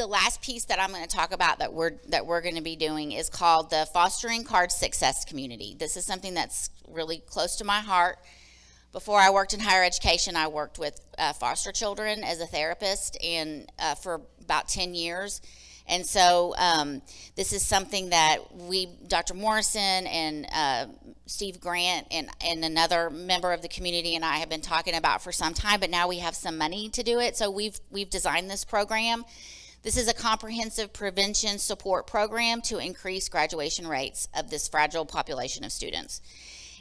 last piece that I'm going to talk about that we're going to be doing is called the Fostering Card Success Community. This is something that's really close to my heart. Before I worked in higher education, I worked with foster children as a therapist and for about 10 years. And so this is something that Dr. Morrison and Steve Grant and another member of the community and I have been talking about for some time, but now we have some money to do it. So we've designed this program. This is a comprehensive prevention support program to increase graduation rates of this fragile population of students.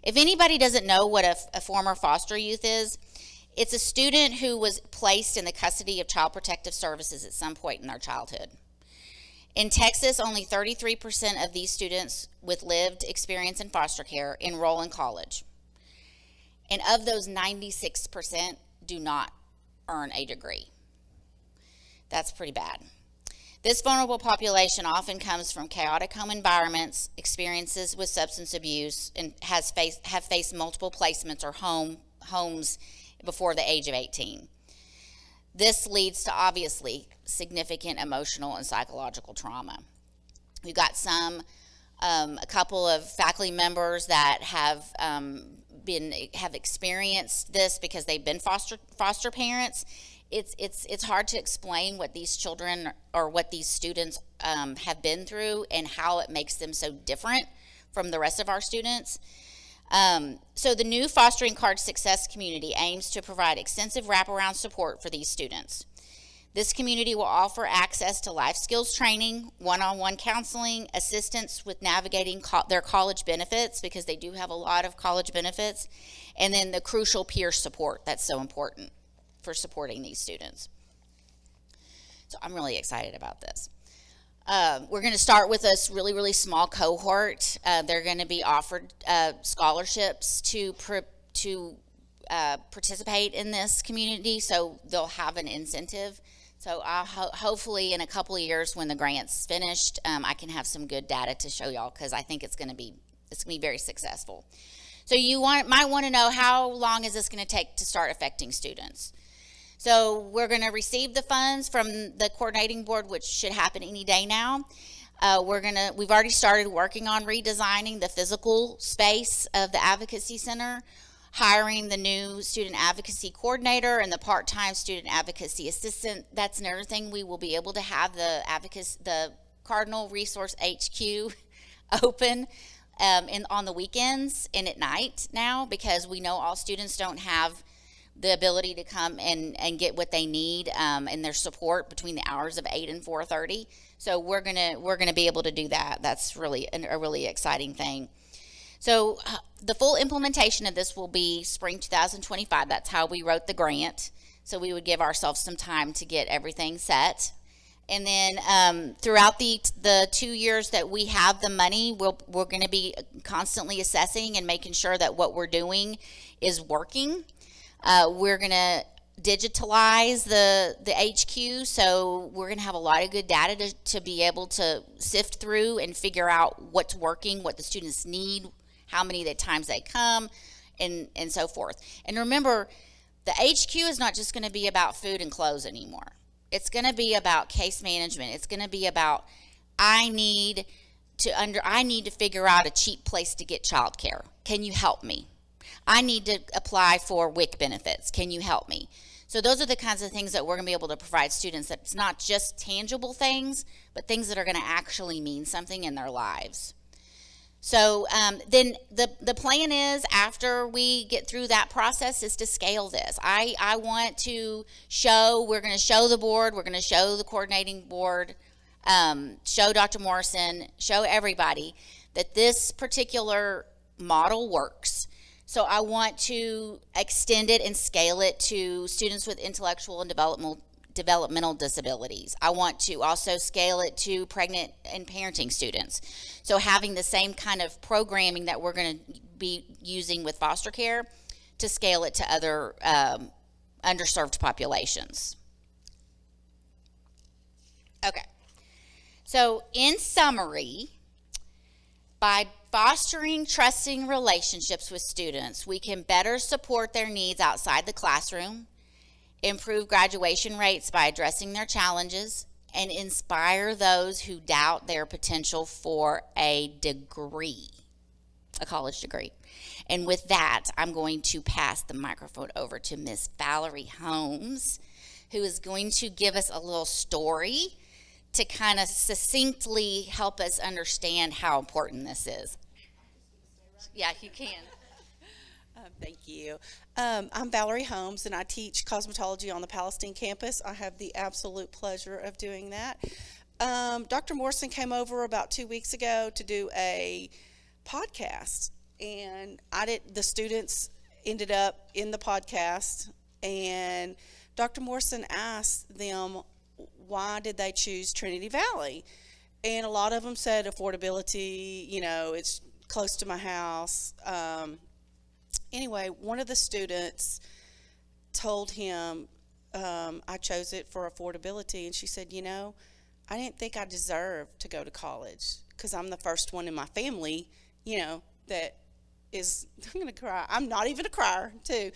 If anybody doesn't know what a former foster youth is, it's a student who was placed in the custody of Child Protective Services at some point in their childhood. In Texas, only 33% of these students with lived experience in foster care enroll in college. And of those, 96% do not earn a degree. That's pretty bad. This vulnerable population often comes from chaotic home environments, experiences with substance abuse, and have faced multiple placements or homes before the age of 18. This leads to obviously significant emotional and psychological trauma. We've got some a couple of faculty members that have have experienced this because they've been foster parents. It's hard to explain what these children or what these students have been through and how it makes them so different from the rest of our students. So the new Fostering Card Success community aims to provide extensive wraparound support for these students. This community will offer access to life skills training, one-on-one counseling, assistance with navigating their college benefits, because they do have a lot of college benefits, and then the crucial peer support that's so important for supporting these students. So I'm really excited about this. We're going to start with this really, really small cohort. They're going to be offered scholarships to participate in this community, so they'll have an incentive. So hopefully in a couple of years when the grant's finished, I can have some good data to show y'all, because I think it's going to be very successful. So you might want to know, how long is this going to take to start affecting students? So we're going to receive the funds from the coordinating board, which should happen any day now. We've already started working on redesigning the physical space of the Advocacy Center, hiring the new student advocacy coordinator and the part-time student advocacy assistant. That's another thing. We will be able to have the Cardinal Resource HQ open on the weekends and at night now, because we know all students don't have the ability to come and get what they need and their support between the hours of 8 and 4:30. So we're gonna be able to do that. That's really a really exciting thing. So the full implementation of this will be spring 2025. That's how we wrote the grant. So we would give ourselves some time to get everything set. And then throughout the 2 years that we have the money, we're going to be constantly assessing and making sure that what we're doing is working. We're going to digitalize the HQ, so we're going to have a lot of good data to be able to sift through and figure out what's working, what the students need, how many times they come, and so forth. And remember, the HQ is not just going to be about food and clothes anymore. It's going to be about case management. It's going to be about, I need to figure out a cheap place to get childcare. Can you help me? I need to apply for WIC benefits. Can you help me? So those are the kinds of things that we're going to be able to provide students. That it's not just tangible things, but things that are going to actually mean something in their lives. So then the plan is, after we get through that process, is to scale this. I want to we're going to show the board, we're going to show the coordinating board, show Dr. Morrison, show everybody that this particular model works. So I want to extend it and scale it to students with intellectual and developmental disabilities. I want to also scale it to pregnant and parenting students. So having the same kind of programming that we're going to be using with foster care, to scale it to other underserved populations. Okay. So in summary, by fostering trusting relationships with students, we can better support their needs outside the classroom, improve graduation rates by addressing their challenges, and inspire those who doubt their potential for a college degree. And with that, I'm going to pass the microphone over to Miss Valerie Holmes, who is going to give us a little story to kind of succinctly help us understand how important this is. Yeah, you can. Thank you. I'm Valerie Holmes, and I teach cosmetology on the Palestine campus. I have the absolute pleasure of doing that. Dr. Morrison came over about 2 weeks ago to do a podcast, and the students ended up in the podcast, and Dr. Morrison asked them, why did they choose Trinity Valley? And a lot of them said affordability, it's close to my house. Anyway, one of the students told him, I chose it for affordability, and she said, I didn't think I deserved to go to college, because I'm the first one in my family, that is, I'm going to cry, I'm not even a crier, too,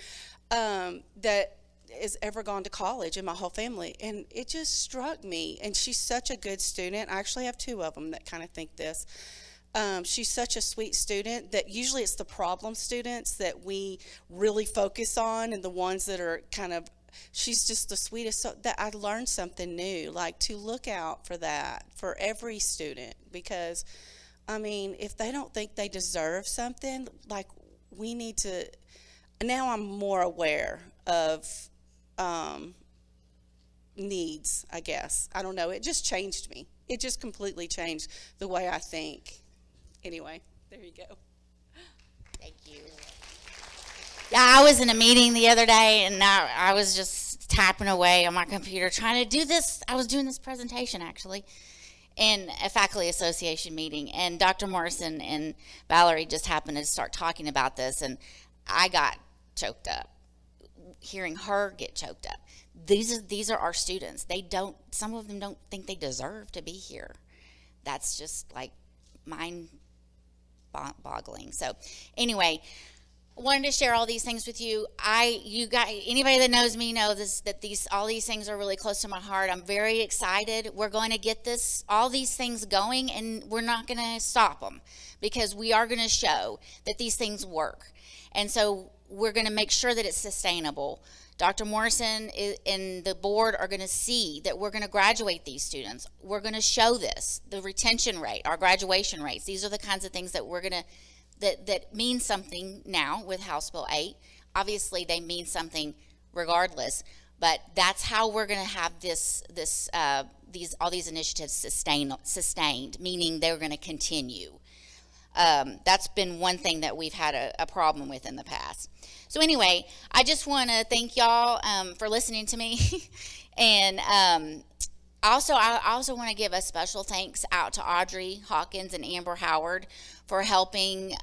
that is ever gone to college in my whole family. And it just struck me, and she's such a good student. I actually have two of them that kind of think this. She's such a sweet student that usually it's the problem students that we really focus on, and the ones that are kind of, she's just the sweetest. So that I learned something new, like to look out for that for every student, because I mean, if they don't think they deserve something, like we need to, now I'm more aware of needs, I guess. I don't know. It just changed me. It just completely changed the way I think. Anyway, there you go. Thank you. Yeah, I was in a meeting the other day, and I was just typing away on my computer trying to do this. I was doing this presentation, actually, in a faculty association meeting, and Dr. Morrison and Valerie just happened to start talking about this, and I got choked up hearing her get choked up. These are our students. Some of them don't think they deserve to be here. That's just like mind-boggling. So anyway, I wanted to share all these things with you. Anybody that knows me knows that all these things are really close to my heart. I'm very excited. We're going to get all these things going, and we're not going to stop them, because we are going to show that these things work. And so we're going to make sure that it's sustainable. Dr. Morrison and the board are going to see that we're going to graduate these students. We're going to show this, the retention rate, our graduation rates. These are the kinds of things that we're going to, that mean something now with House Bill 8. Obviously, they mean something regardless, but that's how we're going to have all these initiatives sustained, meaning they're going to continue. That's been one thing that we've had a problem with in the past. So anyway, I just want to thank y'all for listening to me. And I also want to give a special thanks out to Audrey Hawkins and Amber Howard for helping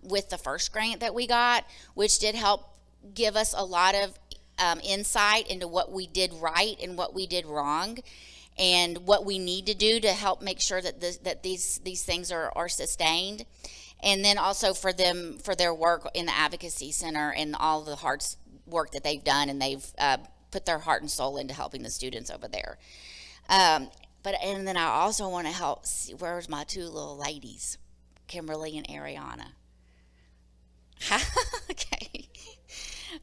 with the first grant that we got, which did help give us a lot of insight into what we did right and what we did wrong, and what we need to do to help make sure that these things are sustained. And then also for their work in the Advocacy Center and all the hard work that they've done, and they've put their heart and soul into helping the students over there. And then I also want to help, where's my two little ladies, Kimberly and Ariana?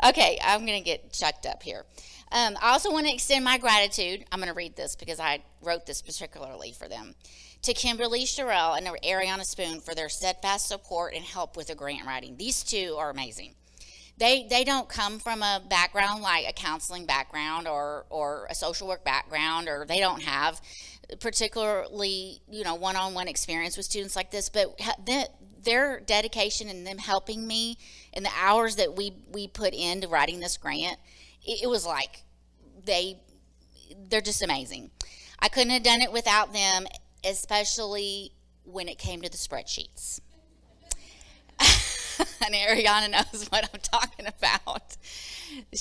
Okay, I'm going to get chucked up here. I also want to extend my gratitude. I'm going to read this because I wrote this particularly for them. To Kimberly Sherrill and Ariana Spoon for their steadfast support and help with the grant writing. These two are amazing. They don't come from a background like a counseling background or a social work background, or they don't have particularly one-on-one experience with students like this, but their dedication and them helping me and the hours that we put into writing this grant, it was like they're just amazing. I couldn't have done it without them, especially when it came to the spreadsheets. And Ariana knows what I'm talking about.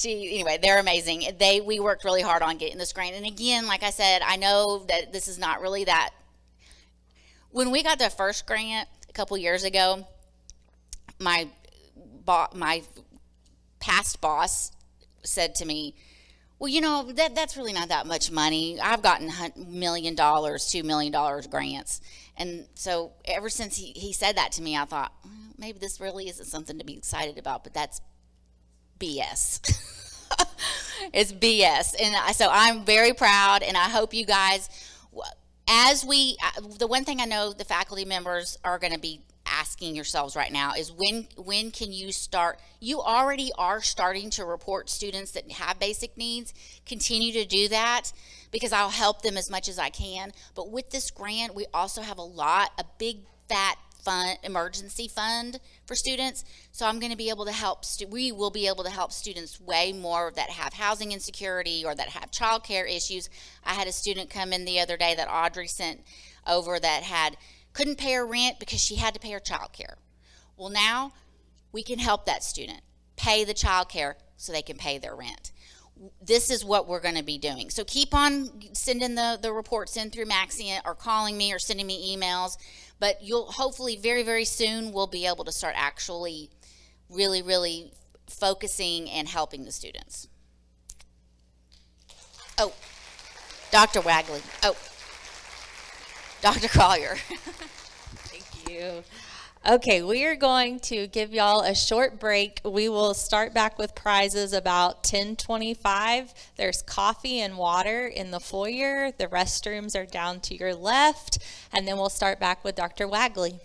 Anyway, they're amazing. We worked really hard on getting this grant. And again, like I said, I know that this is not really that. When we got the first grant a couple years ago, my past boss said to me, well, that's really not that much money. I've gotten $1 million, $2 million grants. And so ever since he said that to me, I thought, well, maybe this really isn't something to be excited about, but that's BS. It's BS. And so I'm very proud, and I hope you guys, the one thing I know the faculty members are going to be asking yourselves right now is when can you start? You already are starting to report students that have basic needs. Continue to do that, because I'll help them as much as I can. But with this grant, we also have a big fat emergency fund for students. So I'm going to be able to help, we will be able to help students way more that have housing insecurity or that have childcare issues. I had a student come in the other day that Audrey sent over that couldn't pay her rent because she had to pay her childcare. Well, now we can help that student pay the childcare so they can pay their rent. This is what we're going to be doing. So keep on sending the reports in through Maxient or calling me or sending me emails. But you'll hopefully very, very soon we'll be able to start actually really, really focusing and helping the students. Oh, Dr. Wagley. Oh, Dr. Collier. Thank you. you. Okay, we are going to give y'all a short break. We will start back with prizes about 10:25. There's coffee and water in the foyer. The restrooms are down to your left. And then we'll start back with Dr. Wagley.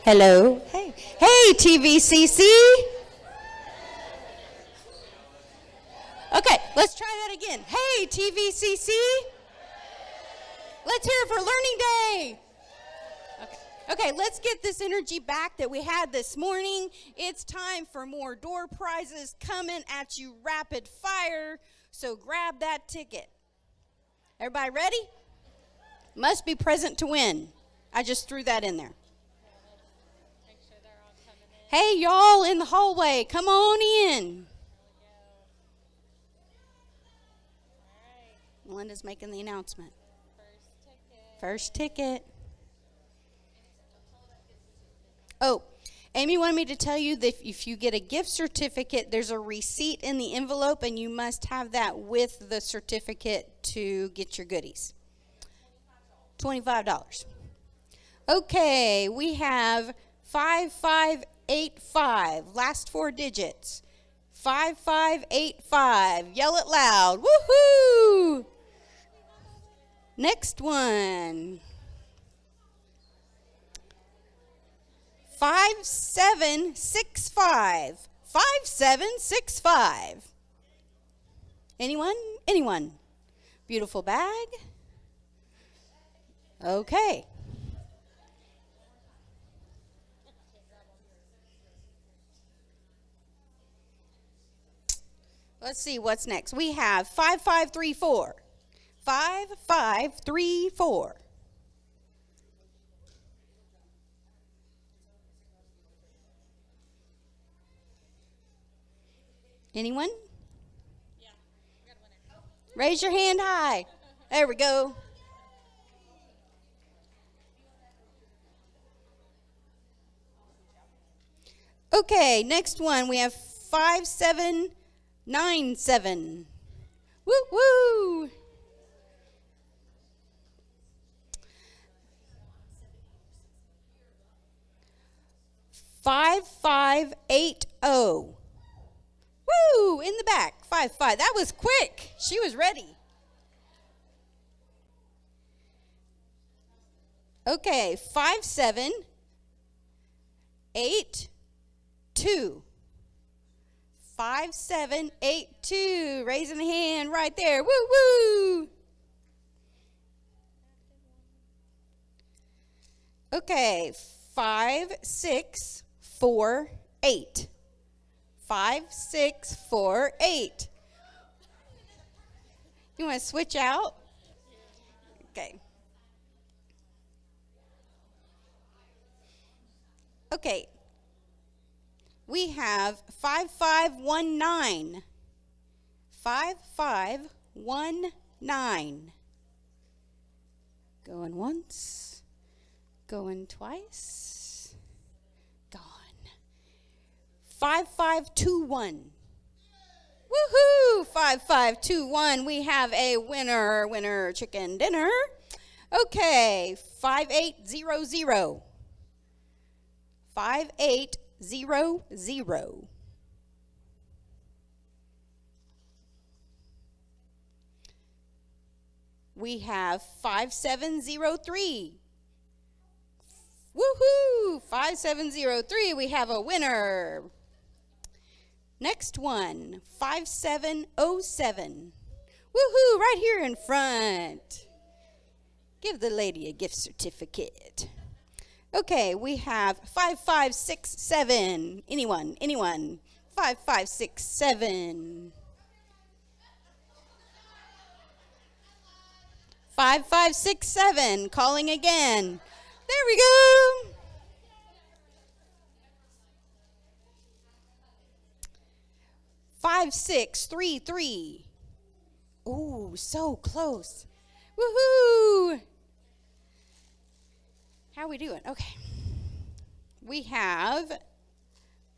Hello. Hey. Hey, TVCC. Okay, let's try that again. Hey, TVCC. Let's hear it for Learning Day. Okay, let's get this energy back that we had this morning. It's time for more door prizes coming at you rapid fire, so grab that ticket. Everybody ready? Must be present to win. I just threw that in there. Hey, y'all in the hallway, come on in. Melinda's making the announcement. First ticket. Oh, Amy wanted me to tell you that if you get a gift certificate, there's a receipt in the envelope, and you must have that with the certificate to get your goodies. $25. Okay, we have 5585, last four digits. 5585, yell it loud, woohoo! Next one. 5765. 5765. Anyone? Anyone? Beautiful bag. Okay. Let's see what's next. We have 5534. 5534. Anyone? Yeah, we got a winner. Raise your hand high. There we go. Okay, next one. We have 5797. Woo woo. 5580. Woo! In the back. 55. That was quick. She was ready. Okay, 5782. 5782. Raising the hand right there. Woo woo. Okay, 5648. 5648. You want to switch out? Okay. Okay. We have 5519. 5519. Going once. Going twice. Gone. 5521. Woohoo! 5521. We have a winner. Winner chicken dinner. Okay. 5800. 5800. We have 5703. Woohoo! 5703. We have a winner. Next one, 5707. Woohoo! Right here in front. Give the lady a gift certificate. Okay, we have 5567. Anyone? Anyone? 5567. 5567. Calling again. There we go. 5633. Ooh, so close. Woohoo! How are we doing? Okay. We have,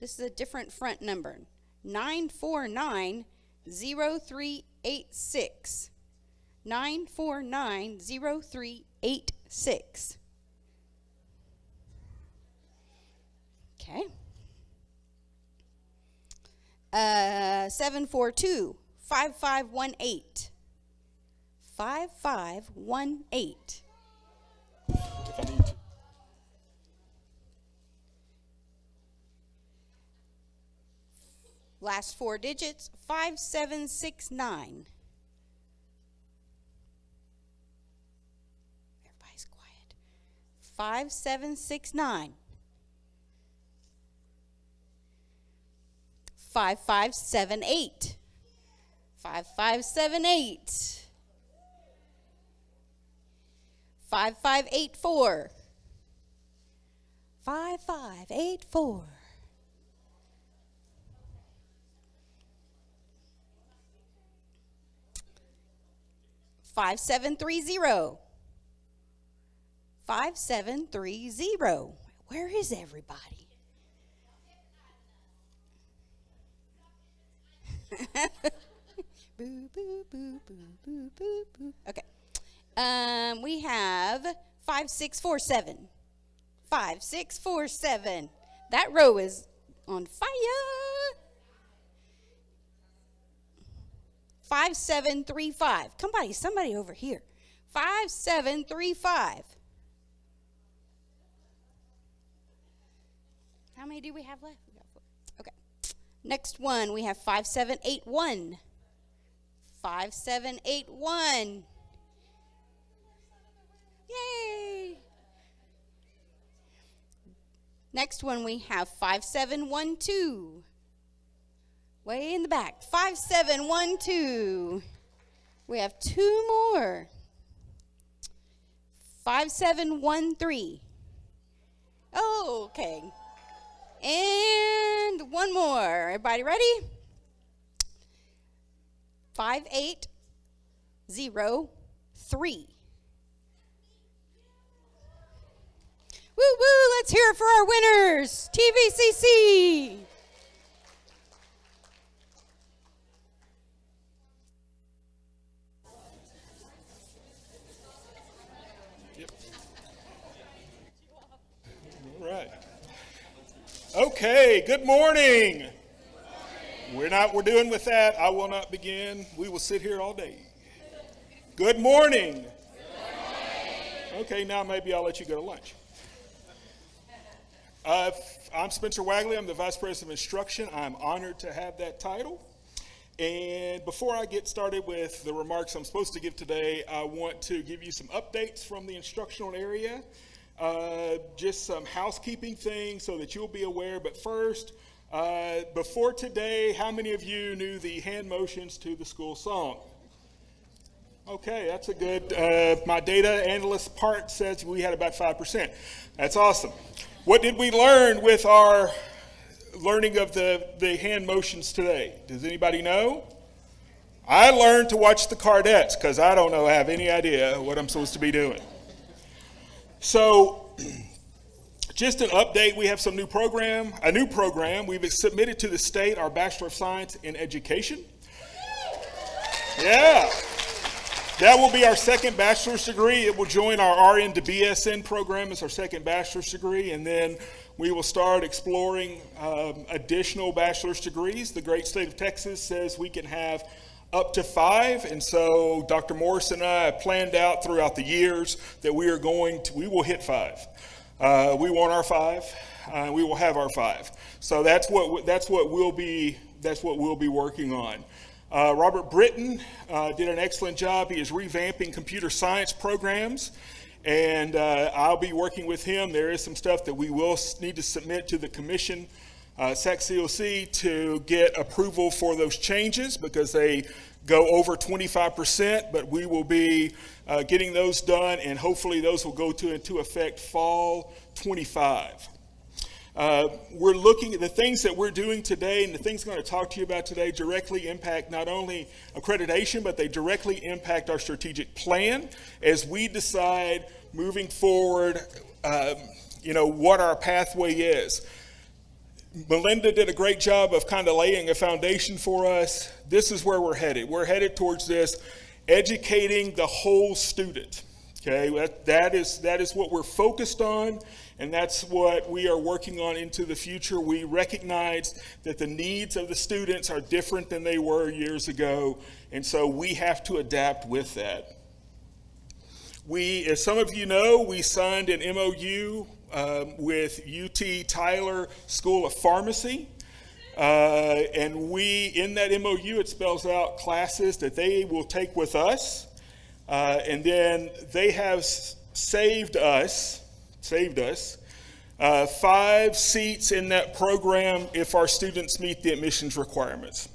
this is a different front number, 9490386. 9490386. Okay. 742 5518. 5518. If I need to. Last four digits, 5769. Everybody's quiet. 5769. 5578. 5578. 5584. 5584. 5730. 5730. Where is everybody? Boo, boo, boo, boo, boo, boo, boo. Okay. We have 5647. 5647. That row is on fire. 5735. Somebody over here. 5735. How many do we have left? We got 4. Okay. Next one, we have 5781. 5781. Yay! Next one, we have 5712. Way in the back. 5712. We have 2 more. 5713. Oh, okay. And 1 more. Everybody ready? 5803. Woo woo, let's hear it for our winners. TVCC. All right. Okay, good morning. We're doing with that. I will not begin. We will sit here all day. Good morning. Okay, now maybe I'll let you go to lunch. I'm Spencer Wagley. I'm the Vice President of Instruction. I'm honored to have that title. And before I get started with the remarks I'm supposed to give today, I want to give you some updates from the instructional area. Just some housekeeping things so that you'll be aware. But first, before today, how many of you knew the hand motions to the school song? Okay, that's a good, my data analyst part says we had about 5%. That's awesome. What did we learn with our learning of the hand motions today? Does anybody know? I learned to watch the Cardettes because I don't have any idea what I'm supposed to be doing. So, just an update, we have a new program. We've submitted to the state our Bachelor of Science in Education. Yeah. That will be our second bachelor's degree. It will join our RN to BSN program as our second bachelor's degree, and then we will start exploring additional bachelor's degrees. The great state of Texas says we can have up to 5, and so Dr. Morris and I have planned out throughout the years that we will hit 5. We want our 5. We will have our 5. So that's what we'll be working on. Robert Britton did an excellent job. He is revamping computer science programs, and I'll be working with him. There is some stuff that we will need to submit to the commission, SAC-COC, to get approval for those changes because they go over 25%, but we will be getting those done, and hopefully those will go into effect fall 25. We're looking at the things that we're doing today, and the things I'm going to talk to you about today directly impact not only accreditation, but they directly impact our strategic plan as we decide moving forward, what our pathway is. Melinda did a great job of kind of laying a foundation for us. This is where we're headed. We're headed towards this, educating the whole student. Okay, that is what we're focused on, and that's what we are working on into the future. We recognize that the needs of the students are different than they were years ago, and so we have to adapt with that. As some of you know, we signed an MOU with UT Tyler School of Pharmacy. And in that MOU, it spells out classes that they will take with us. And then they have saved us 5 seats in that program if our students meet the admissions requirements.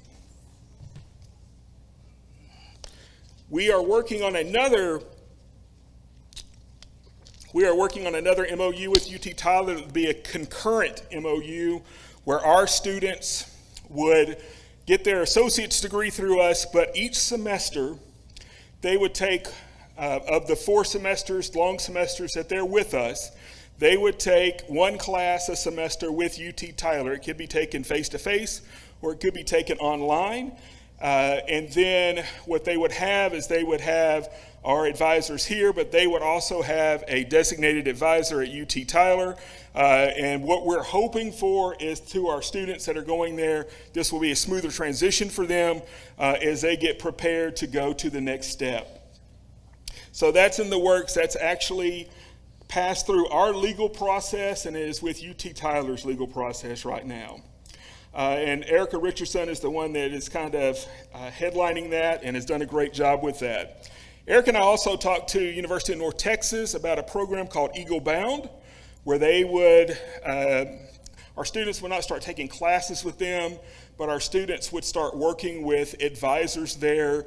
We are working on another MOU with UT Tyler. It would be a concurrent MOU where our students would get their associate's degree through us, but each semester they would take, of the 4 semesters, long semesters that they're with us, they would take 1 class a semester with UT Tyler. It could be taken face-to-face or it could be taken online. And then what they would have is they would have our advisors here, but they would also have a designated advisor at UT Tyler. And what we're hoping for is to our students that are going there, this will be a smoother transition for them as they get prepared to go to the next step. So that's in the works. That's actually passed through our legal process and is with UT Tyler's legal process right now. And Erica Richardson is the one that is kind of headlining that and has done a great job with that. Eric and I also talked to University of North Texas about a program called Eagle Bound, where they would, our students would not start taking classes with them, but our students would start working with advisors there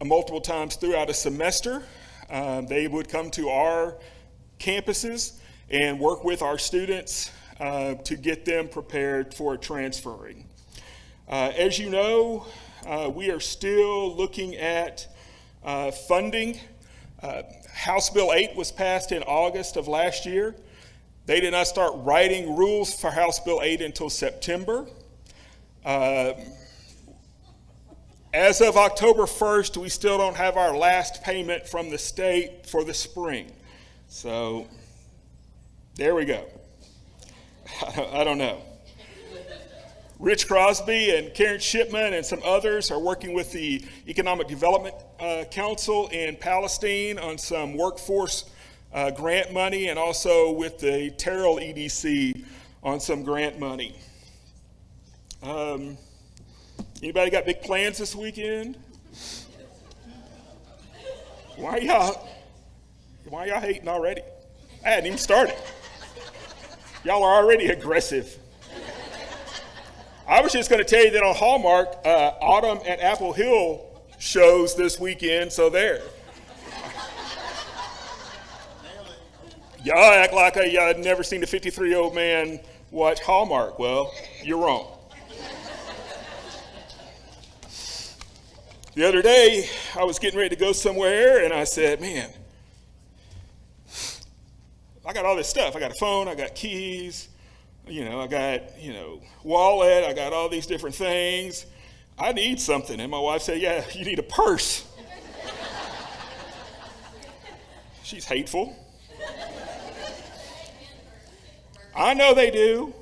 multiple times throughout a semester. They would come to our campuses and work with our students to get them prepared for transferring. As you know, we are still looking at funding. House Bill 8 was passed in August of last year. They did not start writing rules for House Bill 8 until September. As of October 1st, we still don't have our last payment from the state for the spring. So there we go. I don't know. Rich Crosby and Karen Shipman and some others are working with the Economic Development Council in Palestine on some workforce grant money, and also with the Terrell EDC on some grant money. Anybody got big plans this weekend? Why y'all hating already? I hadn't even started. Y'all are already aggressive. I was just going to tell you that on Hallmark, Autumn at Apple Hill shows this weekend, so there. Y'all act like y'all had never seen a 53-year-old man watch Hallmark. Well, you're wrong. The other day, I was getting ready to go somewhere, and I said, man, I got all this stuff. I got a phone, I got keys, I got, wallet, I got all these different things. I need something. And my wife said, yeah, you need a purse. She's hateful. I know they do.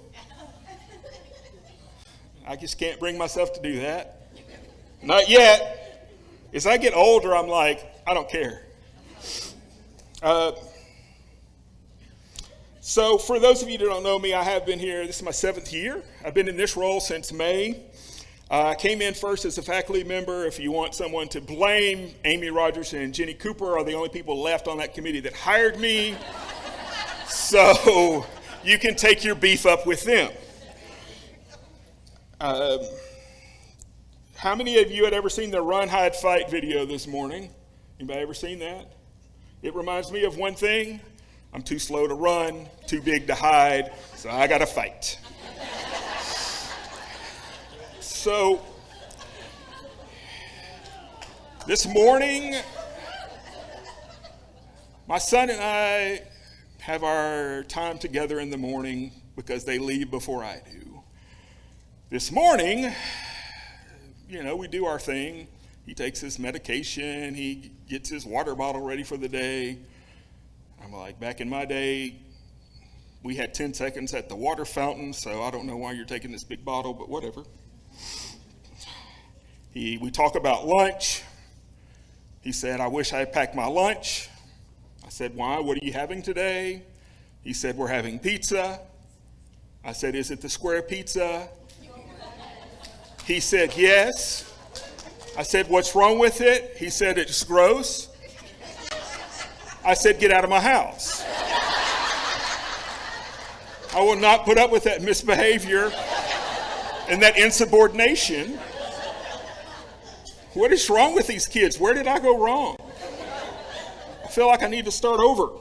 I just can't bring myself to do that. Not yet. As I get older, I'm like, I don't care. So for those of you that don't know me, I have been here, this is my 7th year. I've been in this role since May. I came in first as a faculty member. If you want someone to blame, Amy Rogers and Jenny Cooper are the only people left on that committee that hired me. So you can take your beef up with them. How many of you had ever seen the Run, Hide, Fight video this morning? Anybody ever seen that? It reminds me of one thing. I'm too slow to run, too big to hide, so I gotta fight. So, this morning, my son and I have our time together in the morning because they leave before I do. This morning, we do our thing. He takes his medication, he gets his water bottle ready for the day. I'm like, back in my day, we had 10 seconds at the water fountain, so I don't know why you're taking this big bottle, but whatever. We talk about lunch. He said, I wish I had packed my lunch. I said, why? What are you having today? He said, we're having pizza. I said, is it the square pizza? He said, yes. I said, what's wrong with it? He said, it's gross. I said, get out of my house. I will not put up with that misbehavior and that insubordination. What is wrong with these kids? Where did I go wrong? I feel like I need to start over.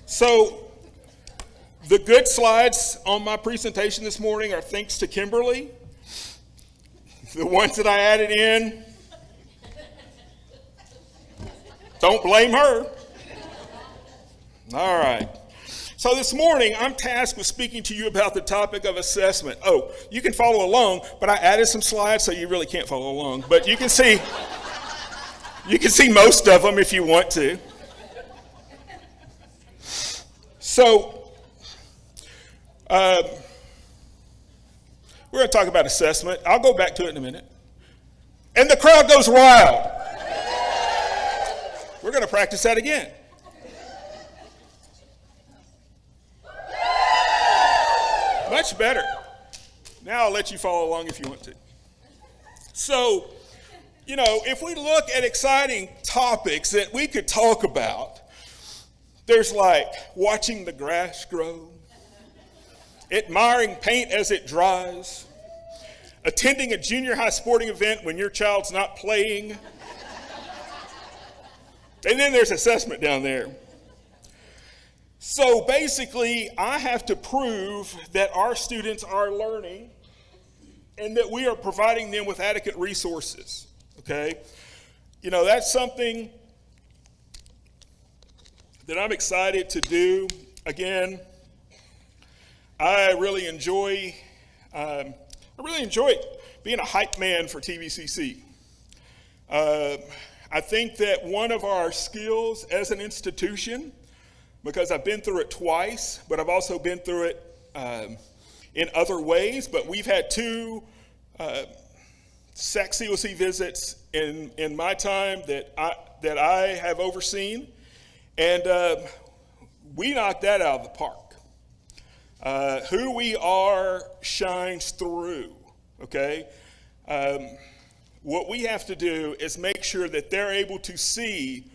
So the good slides on my presentation this morning are thanks to Kimberly. The ones that I added in, don't blame her. All right. So this morning, I'm tasked with speaking to you about the topic of assessment. Oh, you can follow along, but I added some slides, so you really can't follow along. But you can see most of them if you want to. So, we're going to talk about assessment. I'll go back to it in a minute. And the crowd goes wild. We're going to practice that again. Much better. Now I'll let you follow along if you want to. So, if we look at exciting topics that we could talk about, there's like watching the grass grow, admiring paint as it dries, attending a junior high sporting event when your child's not playing, and then there's assessment down there. So basically, I have to prove that our students are learning and that we are providing them with adequate resources, okay? That's something that I'm excited to do. Again, I really enjoy being a hype man for TVCC. I think that one of our skills as an institution, because I've been through it twice, but I've also been through it in other ways. But we've had two SAC COC visits in my time that I have overseen, and we knocked that out of the park. Who we are shines through, okay? What we have to do is make sure that they're able to see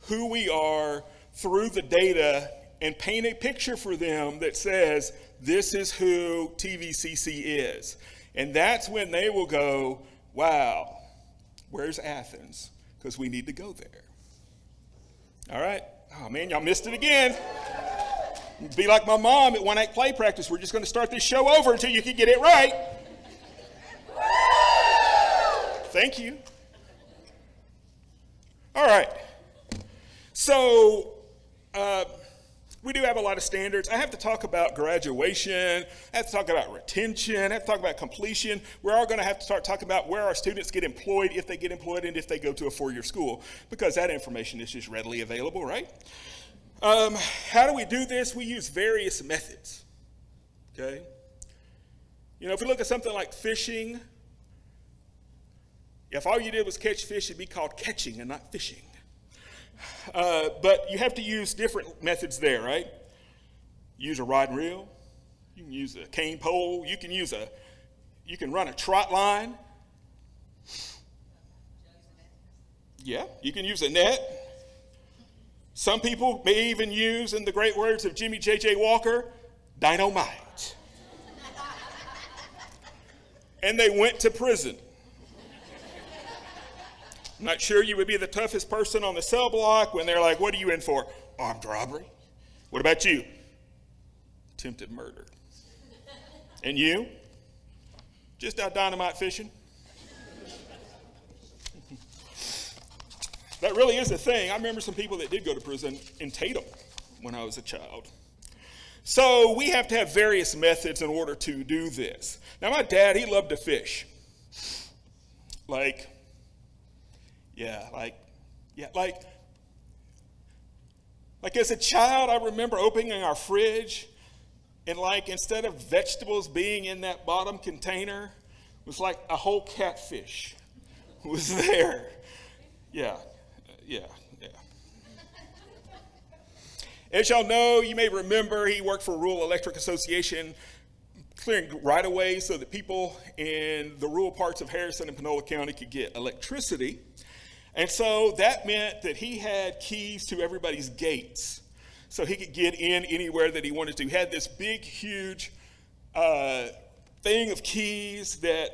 who we are through the data and paint a picture for them that says, this is who TVCC is. And that's when they will go, wow, where's Athens? Because we need to go there. All right? Oh, man, y'all missed it again. Be like my mom at 1-act play practice. We're just going to start this show over until you can get it right. Thank you. All right. So, we do have a lot of standards. I have to talk about graduation. I have to talk about retention. I have to talk about completion. We're all going to have to start talking about where our students get employed, if they get employed, and if they go to a four-year school, because that information is just readily available, right? How do we do this? We use various methods, okay? If we look at something like fishing, if all you did was catch fish, it'd be called catching and not fishing. But you have to use different methods there, right? Use a rod and reel. You can use a cane pole. You can run a trot line. Yeah, you can use a net. Some people may even use, in the great words of Jimmy J.J. Walker, dynamite. And they went to prison. I'm not sure you would be the toughest person on the cell block when they're like, what are you in for? Armed robbery. What about you? Attempted murder. And you? Just out dynamite fishing? That really is a thing. I remember some people that did go to prison in Tatum when I was a child. So we have to have various methods in order to do this. Now, my dad, he loved to fish. Like as a child, I remember opening our fridge and instead of vegetables being in that bottom container, it was like a whole catfish was there. Yeah. As y'all know, you may remember he worked for Rural Electric Association clearing right-of-ways so that people in the rural parts of Harrison and Panola County could get electricity. And so that meant that he had keys to everybody's gates, so he could get in anywhere that he wanted to. He had this big, huge thing of keys that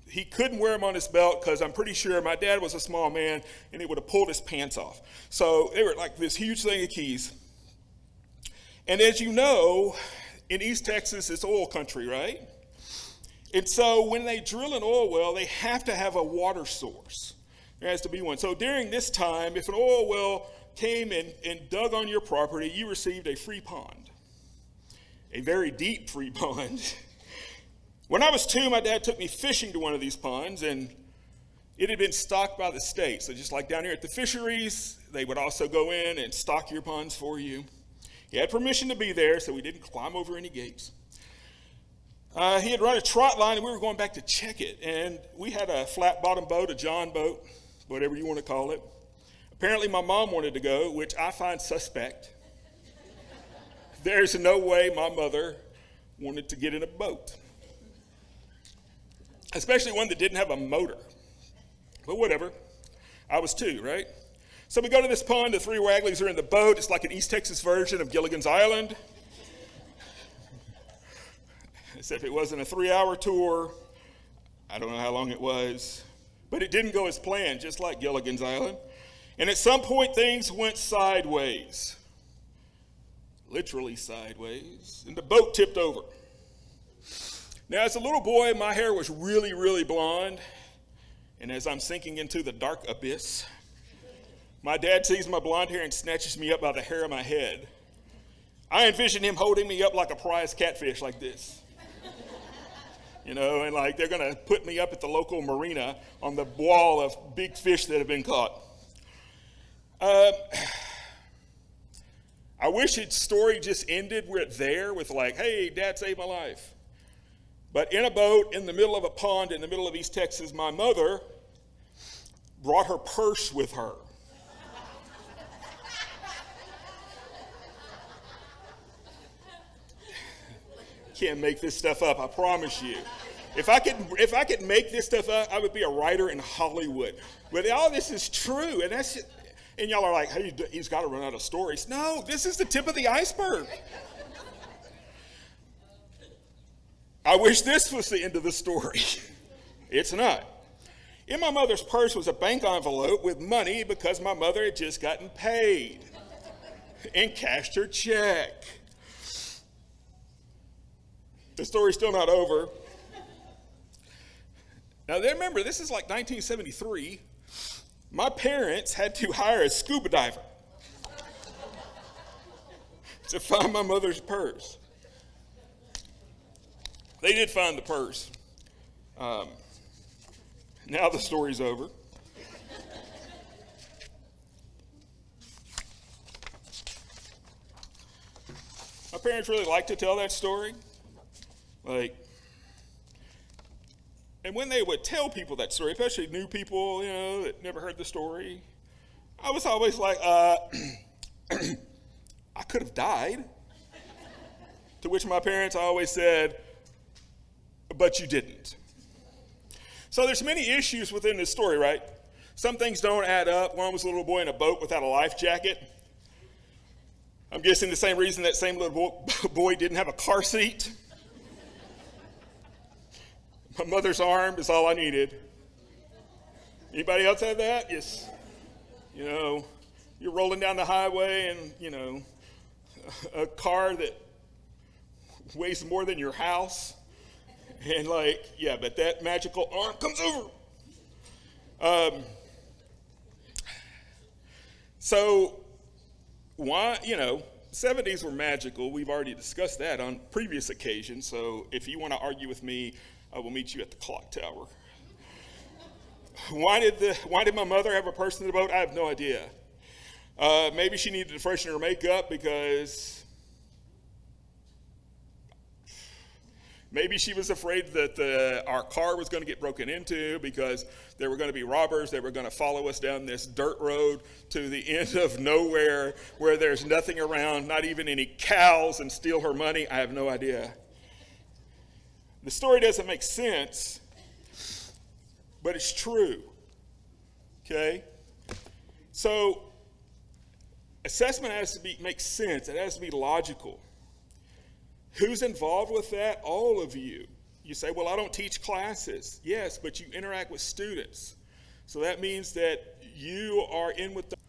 he couldn't wear them on his belt because I'm pretty sure my dad was a small man and he would have pulled his pants off. So they were like this huge thing of keys. And as you know, in East Texas, it's oil country, right? And so when they drill an oil well, they have to have a water source. There has to be one. So during this time, if an oil well came and dug on your property, you received a free pond, a very deep free pond. When I was 2, my dad took me fishing to one of these ponds, and it had been stocked by the state. So just like down here at the fisheries, they would also go in and stock your ponds for you. He had permission to be there, so we didn't climb over any gates. He had run a trot line, and we were going back to check it. And we had a flat-bottom boat, a John boat, whatever you want to call it. Apparently, my mom wanted to go, which I find suspect. There's no way my mother wanted to get in a boat, especially one that didn't have a motor. But whatever. I was 2, right? So we go to this pond. The 3 Wagleys are in the boat. It's like an East Texas version of Gilligan's Island. Except it wasn't a 3-hour tour. I don't know how long it was. But it didn't go as planned, just like Gilligan's Island. And at some point, things went sideways. Literally sideways. And the boat tipped over. Now, as a little boy, my hair was really, really blonde. And as I'm sinking into the dark abyss, my dad sees my blonde hair and snatches me up by the hair of my head. I envision him holding me up like a prize catfish like this. You know, and like they're going to put me up at the local marina on the wall of big fish that have been caught. I wish its story just ended with like, hey, Dad saved my life. But in a boat in the middle of a pond in the middle of East Texas, my mother brought her purse with her. Can't make this stuff up, I promise you. If I could make this stuff up, I would be a writer in Hollywood. But all this is true, and that's just, and y'all are like, hey, he's got to run out of stories. No, this is the tip of the iceberg. I wish this was the end of the story. It's not. In my mother's purse was a bank envelope with money because my mother had just gotten paid and cashed her check. The story's still not over. Now, remember, this is like 1973. My parents had to hire a scuba diver to find my mother's purse. They did find the purse. Now the story's over. My parents really like to tell that story. And when they would tell people that story, especially new people, you know, that never heard the story, I was always like, I could have died. To which my parents always said, but you didn't. So there's many issues within this story, right? Some things don't add up. One was a little boy in a boat without a life jacket. I'm guessing the same reason that same little boy didn't have a car seat. My mother's arm is all I needed. Anybody else have that? Yes. You know, you're rolling down the highway and, you know, a car that weighs more than your house. And like, yeah, but that magical arm comes over. So why, you know, 70s were magical. We've already discussed that on previous occasions. So if you want to argue with me, I will meet you at the clock tower. Why did my mother have a purse in the boat? I have no idea. Maybe she needed to freshen her makeup because maybe she was afraid that our car was going to get broken into because there were going to be robbers that were going to follow us down this dirt road to the end of nowhere where there's nothing around, not even any cows, and steal her money. I have no idea. The story doesn't make sense, but it's true. Okay? So assessment has to make sense. It has to be logical. Who's involved with that? All of you. You say, well, I don't teach classes. Yes, but you interact with students. So that means that you are in with them.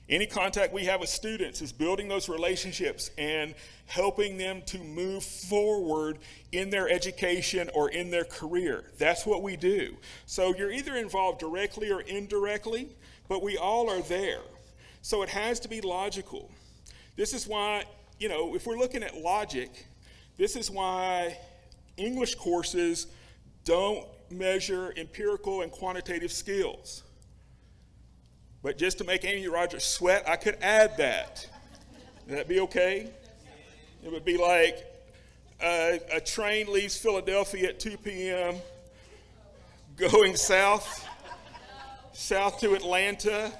Any contact we have with students is building those relationships and helping them to move forward in their education or in their career. That's what we do. So you're either involved directly or indirectly, but we all are there. So it has to be logical. This is why, if we're looking at logic, this is why English courses don't measure empirical and quantitative skills. But just to make Amy Rogers sweat, I could add that. Would that be okay? It would be like a train leaves Philadelphia at 2 p.m. going south to Atlanta.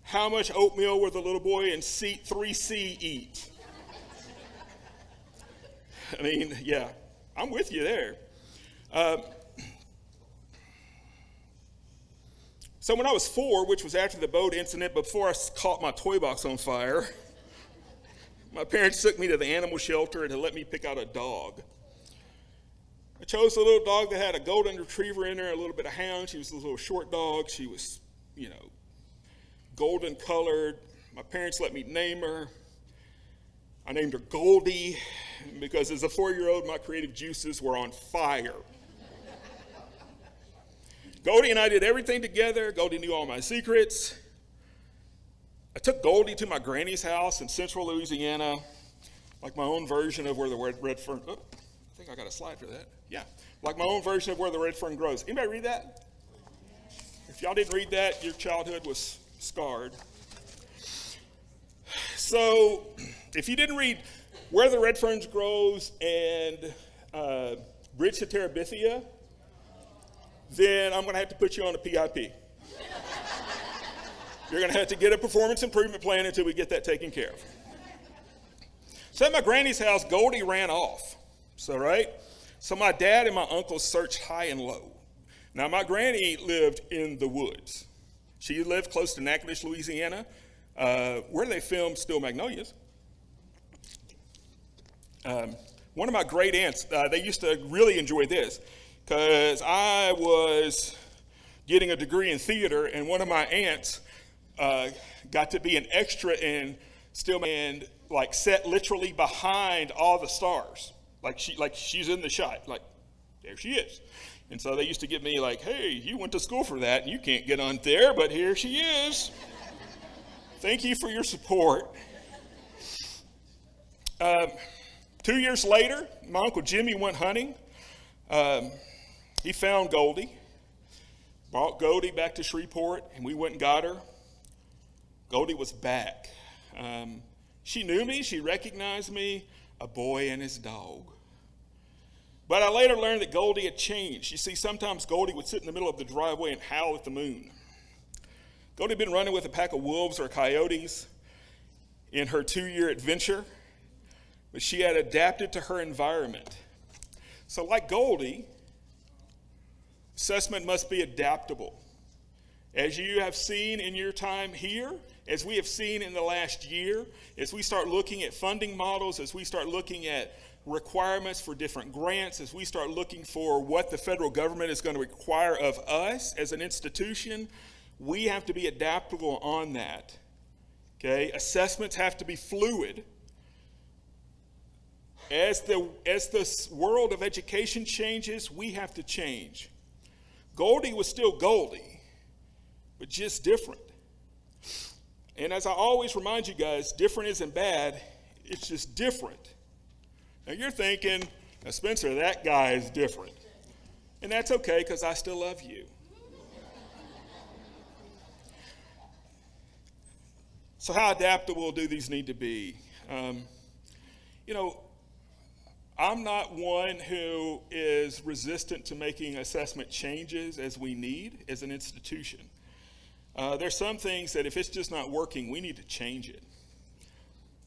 How much oatmeal will the little boy in seat 3C eat? I mean, yeah, I'm with you there. So when I was 4, which was after the boat incident, before I caught my toy box on fire, my parents took me to the animal shelter to let me pick out a dog. I chose a little dog that had a golden retriever in her, a little bit of hound. She was a little short dog. She was, golden colored. My parents let me name her. I named her Goldie because as a 4-year-old, my creative juices were on fire. Goldie and I did everything together. Goldie knew all my secrets. I took Goldie to my granny's house in central Louisiana, like my own version of where the red fern, I think I got a slide for that. Yeah, like my own version of where the red fern grows. Anybody read that? If y'all didn't read that, your childhood was scarred. So if you didn't read Where the Red Ferns Grows and Bridge to Terabithia, then I'm going to have to put you on a PIP. You're going to have to get a performance improvement plan until we get that taken care of. So at my granny's house, Goldie ran off. So my dad and my uncles searched high and low. Now, my granny lived in the woods. She lived close to Natchitoches, Louisiana, where they filmed Still Magnolias. One of my great aunts, they used to really enjoy this, because I was getting a degree in theater, and one of my aunts got to be an extra in Still and sat literally behind all the stars, like she's in the shot, like there she is. And so they used to give me hey, you went to school for that, and you can't get on there, but here she is. Thank you for your support. 2 years later, my Uncle Jimmy went hunting. He found Goldie, brought Goldie back to Shreveport, and we went and got her. Goldie was back. She knew me, she recognized me, a boy and his dog. But I later learned that Goldie had changed. You see, sometimes Goldie would sit in the middle of the driveway and howl at the moon. Goldie had been running with a pack of wolves or coyotes in her 2-year adventure, but she had adapted to her environment. So like Goldie, assessment must be adaptable. As you have seen in your time here, as we have seen in the last year, as we start looking at funding models, as we start looking at requirements for different grants, as we start looking for what the federal government is going to require of us as an institution, we have to be adaptable on that. Okay? Assessments have to be fluid. As the world of education changes, we have to change. Goldie was still Goldie, but just different. And as I always remind you guys, different isn't bad, it's just different. Now you're thinking, now Spencer, that guy is different. And that's okay, because I still love you. So how adaptable do these need to be? I'm not one who is resistant to making assessment changes as we need as an institution. There's some things that if it's just not working, we need to change it.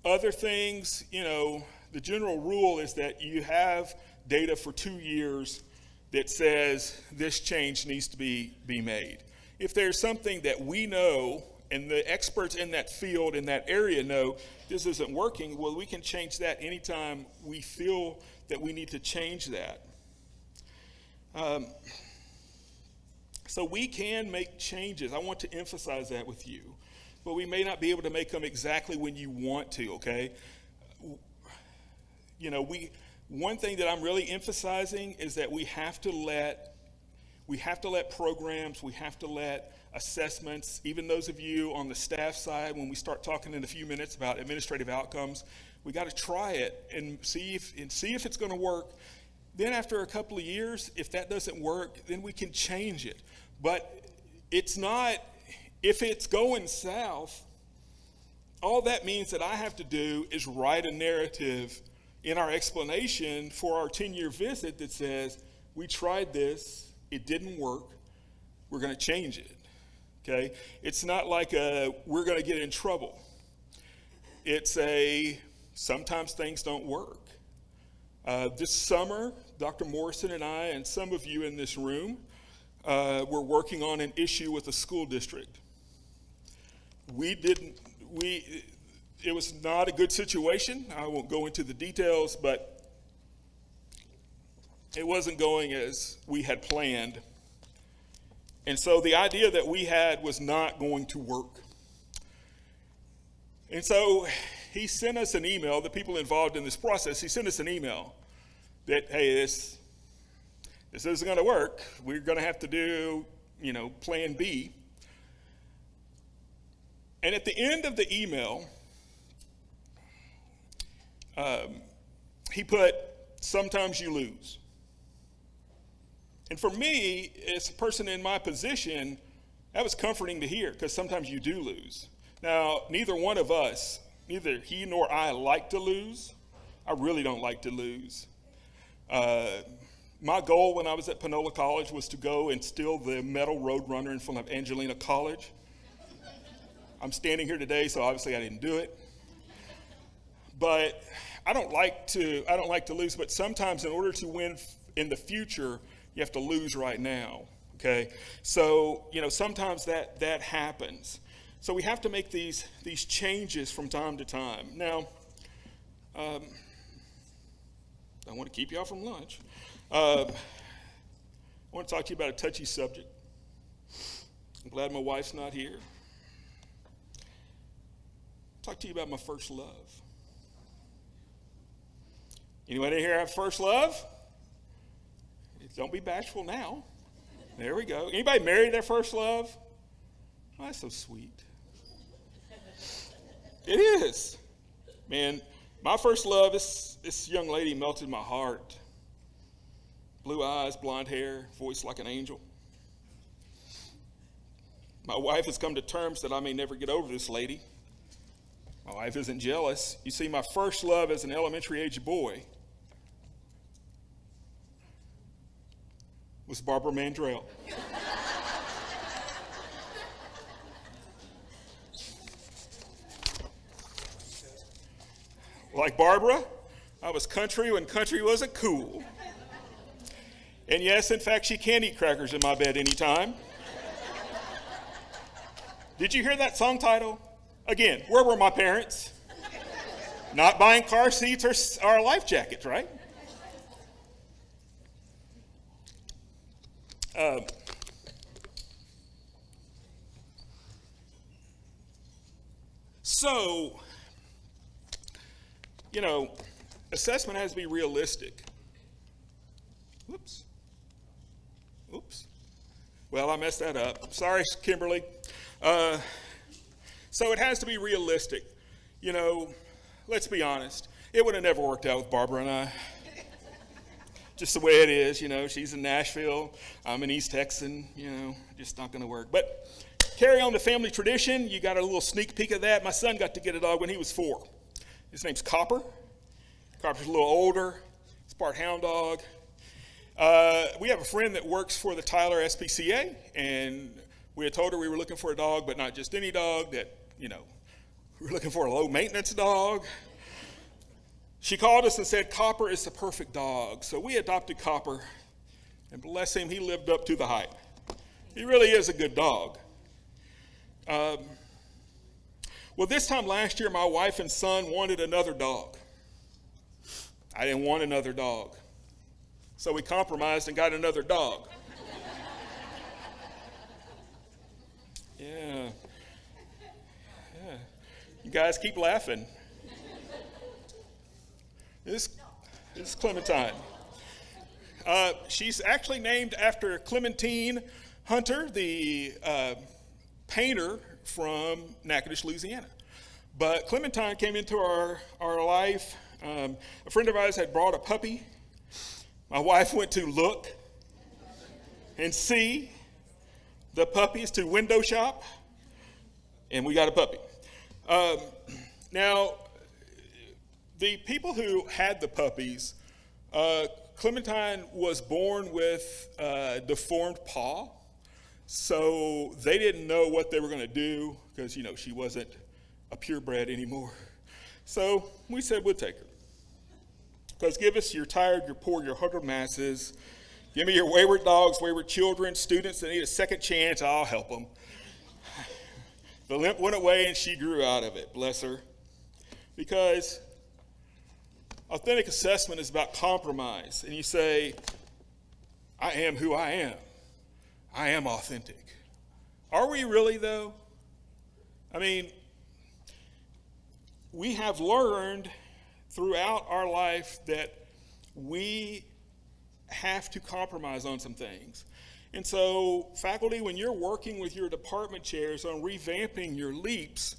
Other things, the general rule is that you have data for 2 years that says this change needs to be made. If there's something that we know and the experts in that field, in that area know this isn't working, well, we can change that anytime we feel that we need to change that. So we can make changes. I want to emphasize that with you. But we may not be able to make them exactly when you want to, okay? You know, one thing that I'm really emphasizing is that we have to let programs, we have to let assessments, even those of you on the staff side, when we start talking in a few minutes about administrative outcomes, we got to try it and see if it's going to work. Then after a couple of years, if that doesn't work, then we can change it. But it's not, if it's going south, all that means that I have to do is write a narrative in our explanation for our 10-year visit that says, we tried this, it didn't work, we're going to change it, okay? It's not like we're going to get in trouble. It's sometimes things don't work. This summer, Dr. Morrison and I and some of you in this room were working on an issue with a school district. It was not a good situation. I won't go into the details, but it wasn't going as we had planned. And so the idea that we had was not going to work. And so he sent us an email, the people involved in this process, he sent us an email that, hey, this isn't going to work. We're going to have to do, plan B. And at the end of the email, he put, sometimes you lose. And for me, as a person in my position, that was comforting to hear, because sometimes you do lose. Now, neither one of us, neither he nor I like to lose. I really don't like to lose. My goal when I was at Panola College was to go and steal the metal Roadrunner in front of Angelina College. I'm standing here today, so obviously I didn't do it. But I don't like to lose, but sometimes in order to win in the future, you have to lose right now, okay? So, sometimes that happens. So we have to make these changes from time to time. Now, I want to keep y'all from lunch. I want to talk to you about a touchy subject. I'm glad my wife's not here. Talk to you about my first love. Anybody here have first love? Don't be bashful now. There we go. Anybody married their first love? Oh, that's so sweet. It is. Man, my first love, this young lady melted my heart. Blue eyes, blonde hair, voice like an angel. My wife has come to terms that I may never get over this lady. My wife isn't jealous. You see, my first love as an elementary age boy was Barbara Mandrell. Like Barbara, I was country when country wasn't cool. And yes, in fact, she can eat crackers in my bed anytime. Did you hear that song title? Again, where were my parents? Not buying car seats or life jackets, right? So, assessment has to be realistic. Oops. Well, I messed that up. Sorry, Kimberly. So it has to be realistic. Let's be honest. It would have never worked out with Barbara and I. Just the way it is, she's in Nashville, I'm in East Texan, just not going to work. But carry on the family tradition. You got a little sneak peek of that. My son got to get a dog when he was 4. His name's Copper. Copper's a little older. He's part hound dog. We have a friend that works for the Tyler SPCA, and we had told her we were looking for a dog, but not just any dog, that, we were looking for a low-maintenance dog. She called us and said, Copper is the perfect dog. So we adopted Copper, and bless him, he lived up to the hype. He really is a good dog. Well, this time last year, my wife and son wanted another dog. I didn't want another dog. So we compromised and got another dog. Yeah. You guys keep laughing. This is Clementine. She's actually named after Clementine Hunter, the painter from Natchitoches, Louisiana. But Clementine came into our life. A friend of ours had brought a puppy. My wife went to look and see the puppies to window shop, and we got a puppy. Now, the people who had the puppies, Clementine was born with a deformed paw, so they didn't know what they were going to do because, she wasn't a purebred anymore. So we said we'll take her. Because give us your tired, your poor, your huddled masses. Give me your wayward dogs, wayward children, students that need a second chance. I'll help them. The limp went away and she grew out of it, bless her. Because authentic assessment is about compromise. And you say, I am who I am. I am authentic. Are we really, though? I mean, we have learned throughout our life that we have to compromise on some things. And so, faculty, when you're working with your department chairs on revamping your LEAPs,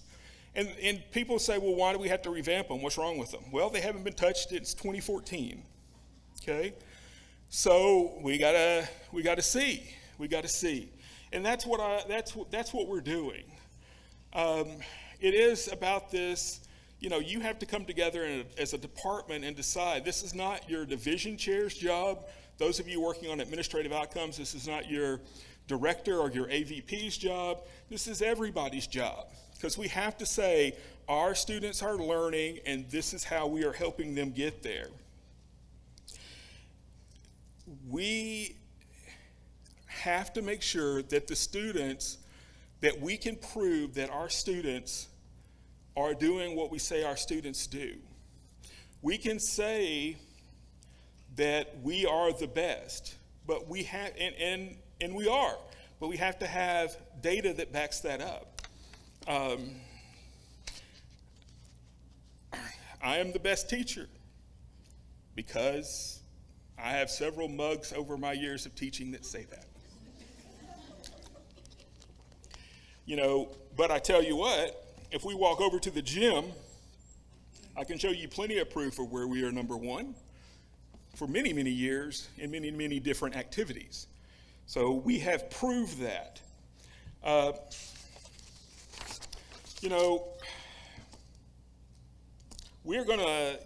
and people say, well, why do we have to revamp them? What's wrong with them? Well, they haven't been touched since 2014. Okay? So we gotta see. We gotta see. And that's what we're doing. It is about this. You have to come together as a department and decide. This is not your division chair's job. Those of you working on administrative outcomes, this is not your director or your AVP's job. This is everybody's job. Because we have to say, our students are learning, and this is how we are helping them get there. We have to make sure that that we can prove that our students are doing what we say our students do. We can say that we are the best, but we have, and we are, but we have to have data that backs that up. I am the best teacher because I have several mugs over my years of teaching that say that. But I tell you what, if we walk over to the gym, I can show you plenty of proof of where we are number one for many, many years in many, many different activities. So we have proved that. We're going to,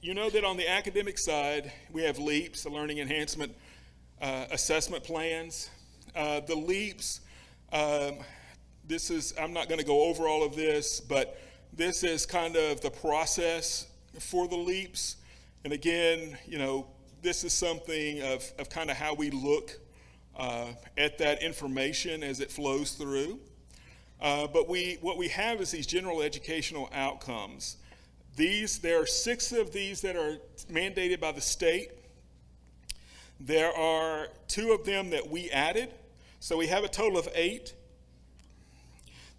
that on the academic side, we have LEAPs, the Learning Enhancement Assessment Plans. The LEAPs, I'm not going to go over all of this, but this is kind of the process for the LEAPs. And again, this is something of kind of how we look at that information as it flows through. But what we have is these general educational outcomes. There are 6 of these that are mandated by the state. There are 2 of them that we added, so we have a total of 8.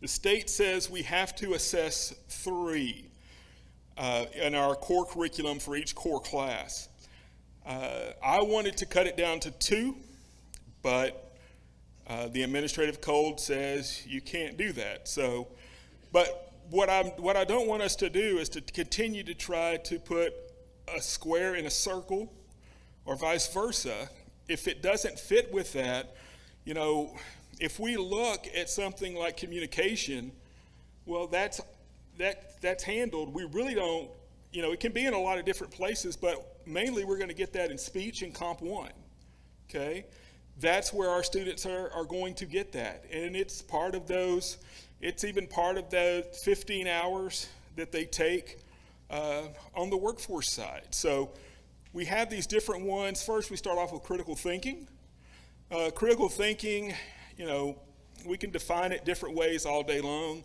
The state says we have to assess 3 in our core curriculum for each core class. I wanted to cut it down to 2, but the administrative code says you can't do that. So, but what I don't want us to do is to continue to try to put a square in a circle, or vice versa. If it doesn't fit with that, if we look at something like communication, well, that's handled. We really don't, it can be in a lot of different places, but mainly we're going to get that in speech and Comp 1, okay? That's where our students are going to get that. And it's part of those, it's even part of the 15 hours that they take on the workforce side. So we have these different ones. First, we start off with critical thinking. Critical thinking, we can define it different ways all day long.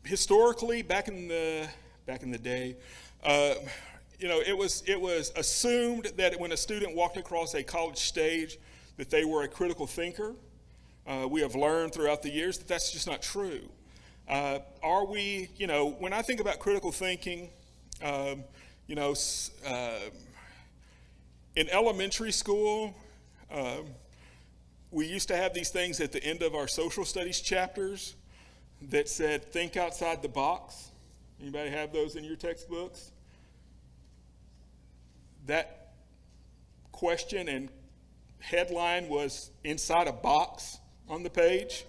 Historically, back in the day, it was assumed that when a student walked across a college stage that they were a critical thinker. We have learned throughout the years that that's just not true. Are we, when I think about critical thinking, in elementary school, we used to have these things at the end of our social studies chapters that said, think outside the box. Anybody have those in your textbooks? That question and headline was inside a box on the page.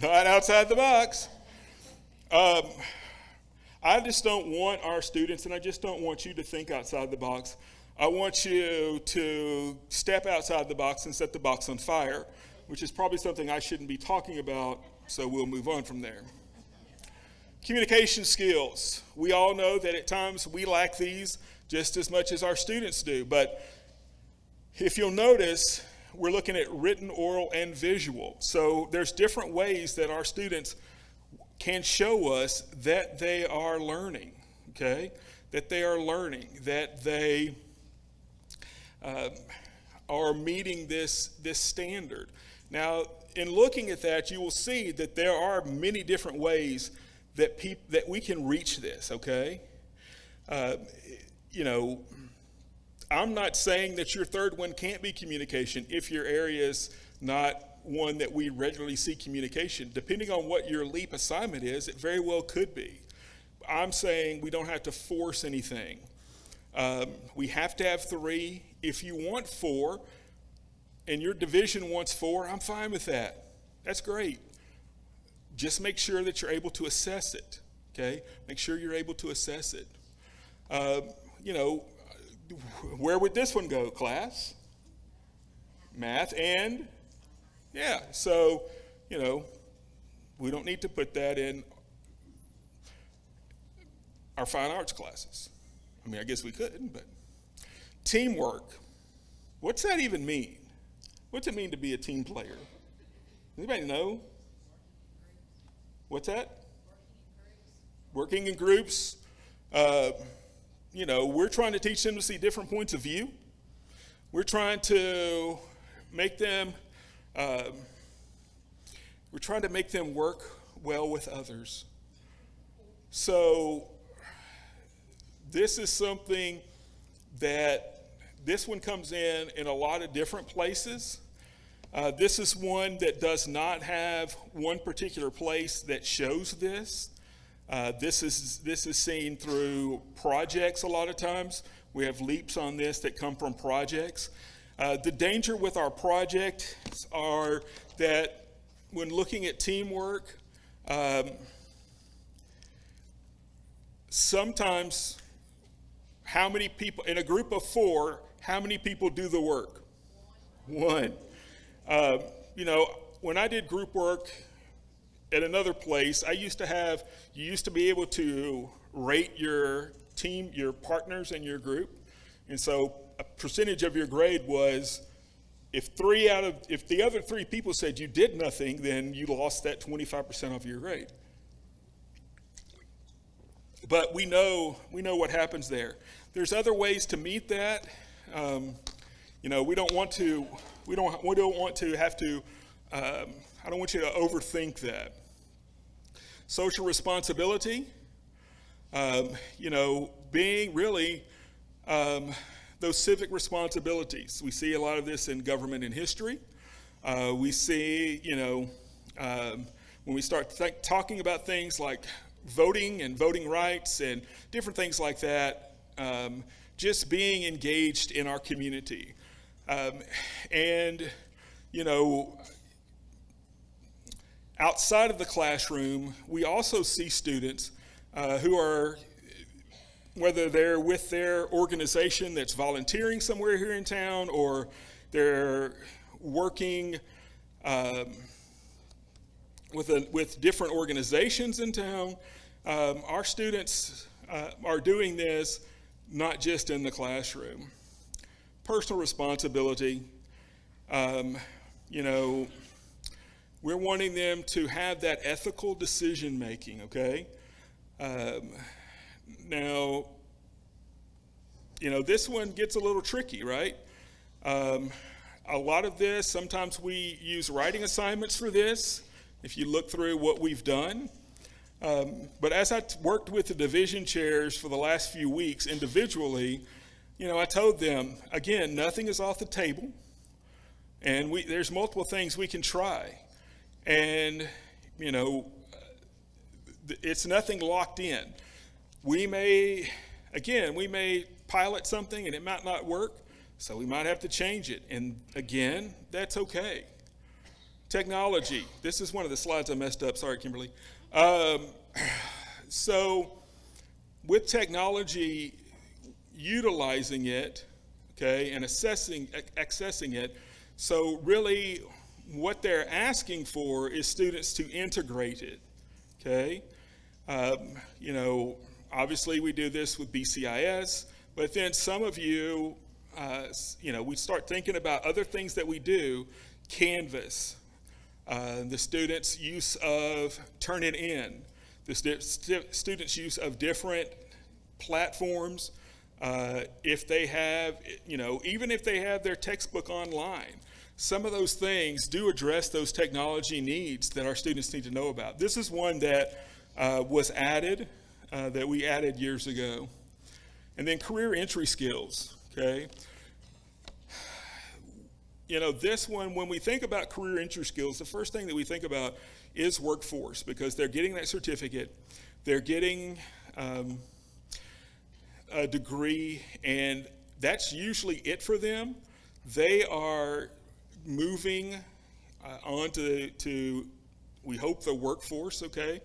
Not outside the box. I just don't want our students, and I just don't want you to think outside the box. I want you to step outside the box and set the box on fire, which is probably something I shouldn't be talking about, so we'll move on from there. Communication skills. We all know that at times we lack these just as much as our students do, but if you'll notice, we're looking at written, oral, and visual. So there's different ways that our students can show us that they are learning, okay? That they are learning, that they are meeting this standard. Now, in looking at that, you will see that there are many different ways that we can reach this, okay? I'm not saying that your third one can't be communication if your area is not one that we regularly see communication. Depending on what your LEAP assignment is, it very well could be. I'm saying we don't have to force anything. We have to have 3. If you want 4 and your division wants 4, I'm fine with that. That's great. Just make sure that you're able to assess it, okay? Make sure you're able to assess it. Where would this one go, class? Math and, yeah, so, we don't need to put that in our fine arts classes. I mean, I guess we couldn't, but teamwork. What's that even mean? What's it mean to be a team player? Anybody know? What's that? Working in groups. We're trying to teach them to see different points of view. We're trying to make them work well with others. So this is something that this one comes in a lot of different places. This is one that does not have one particular place that shows this. This is seen through projects a lot of times. We have leaps on this that come from projects. The danger with our projects are that when looking at teamwork, sometimes how many people, in a group of 4, how many people do the work? 1. When I did group work at another place, you used to be able to rate your team, your partners in your group. And so a percentage of your grade was, if the other 3 people said you did nothing, then you lost that 25% of your grade. But we know what happens there. There's other ways to meet that. We don't want to have to, I don't want you to overthink that. Social responsibility, being really those civic responsibilities. We see a lot of this in government and history. We see, when we start talking about things like voting and voting rights and different things like that, just being engaged in our community. Outside of the classroom, we also see students who are, whether they're with their organization that's volunteering somewhere here in town, or they're working with different organizations in town, our students are doing this not just in the classroom. Personal responsibility, we're wanting them to have that ethical decision making, okay? Now, this one gets a little tricky, right? A lot of this, sometimes we use writing assignments for this, if you look through what we've done. But as I worked with the division chairs for the last few weeks individually, I told them, again, nothing is off the table, and there's multiple things we can try. And, it's nothing locked in. We may pilot something and it might not work, so we might have to change it. And again, that's okay. Technology. This is one of the slides I messed up. Sorry, Kimberly. So with technology, utilizing it, okay, and accessing it, so really what they're asking for is students to integrate it, okay? Obviously we do this with BCIS, but then some of you, we start thinking about other things that we do, Canvas, the students' use of Turnitin, the students' use of different platforms, if they have, even if they have their textbook online, some of those things do address those technology needs that our students need to know about. This is one that was added, that we added years ago. And then career entry skills, okay? This one, when we think about career entry skills, the first thing that we think about is workforce, because they're getting that certificate, they're getting a degree, and that's usually it for them. They are moving on to, we hope, the workforce, okay?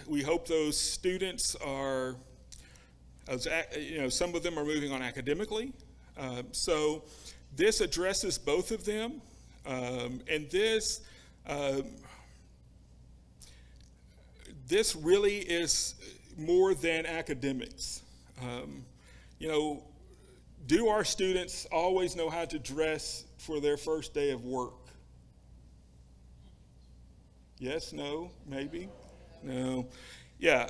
We hope those students are, some of them are moving on academically. So this addresses both of them, and this really is more than academics. Do our students always know how to dress for their first day of work? Yes, no, maybe? No. Yeah,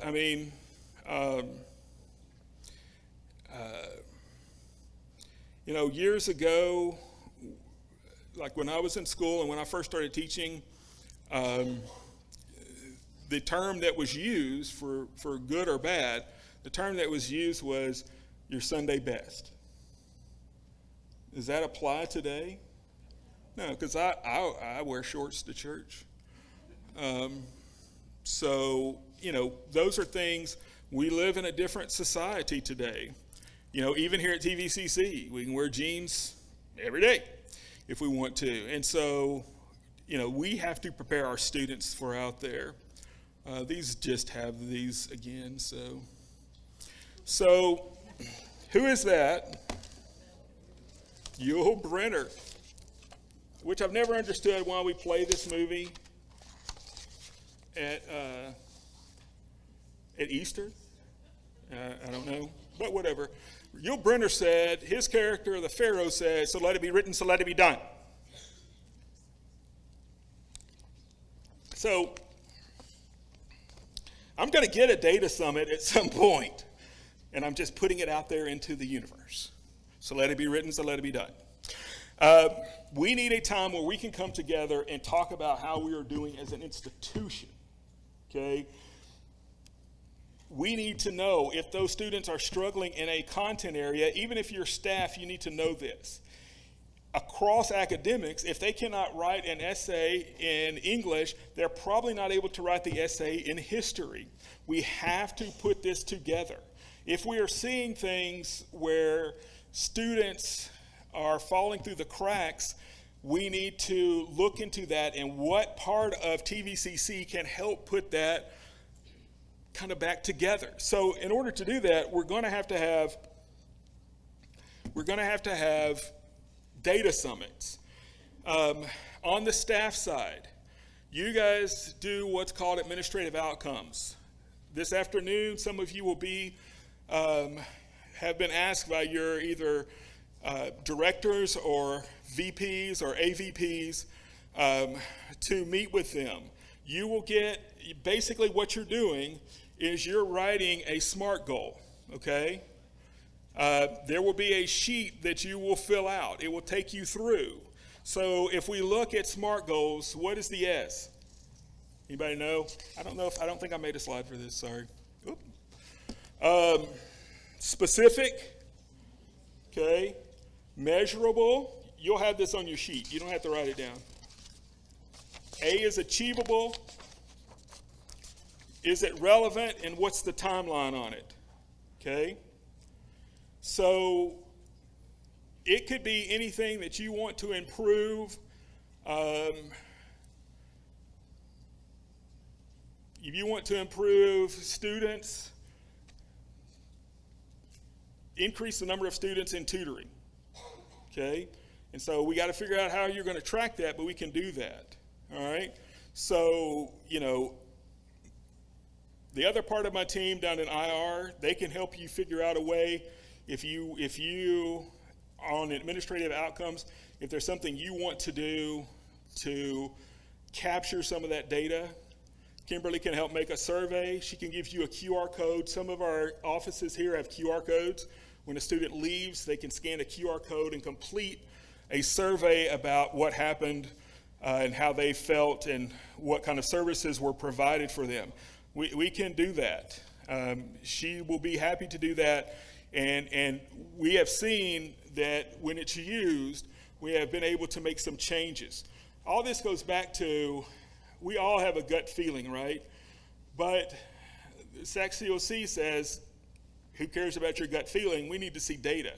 years ago, like when I was in school and when I first started teaching, the term that was used for good or bad, the term that was used was your Sunday best. Does that apply today? No, because I wear shorts to church. So, those are things, we live in a different society today. Even here at TVCC, we can wear jeans every day if we want to. And so, we have to prepare our students for out there. These just have these again, So, who is that? Yul Brynner, which I've never understood why we play this movie at Easter. I don't know, but whatever. Yul Brynner said, his character, the Pharaoh, said, "So let it be written, so let it be done." So I'm going to get a data summit at some point, and I'm just putting it out there into the universe. So let it be written, so let it be done. We need a time where we can come together and talk about how we are doing as an institution, okay? We need to know if those students are struggling in a content area. Even if you're staff, you need to know this. Across academics, if they cannot write an essay in English, they're probably not able to write the essay in history. We have to put this together. If we are seeing things where students are falling through the cracks, we need to look into that and what part of TVCC can help put that kind of back together. So in order to do that, we're going to have to have data summits. On the staff side, you guys do what's called administrative outcomes. this afternoon, some of you will be, have been asked by your either directors or VPs or AVPs to meet with them. You will get, basically what you're doing is you're writing a SMART goal, okay? There will be a sheet that you will fill out. It will take you through. So if we look at SMART goals, what is the S? Anybody know? I don't think I made a slide for this, sorry. Specific, okay? Measurable, you'll have this on your sheet. You don't have to write it down. A is achievable. Is it relevant, and what's the timeline on it? Okay? So it could be anything that you want to improve. If you want to improve students, increase the number of students in tutoring. Okay? And so we got to figure out how you're going to track that, but we can do that. All right? So, you know, the other part of my team down in IR, they can help you figure out a way if you on administrative outcomes, if there's something you want to do to capture some of that data. Kimberly can help make a survey. She can give you a QR code. Some of our offices here have QR codes. When a student leaves, they can scan a QR code and complete a survey about what happened and how they felt and what kind of services were provided for them. We can do that. She will be happy to do that. And we have seen that when it's used, we have been able to make some changes. All this goes back to, we all have a gut feeling, right? But SAC-COC says, who cares about your gut feeling? We need to see data.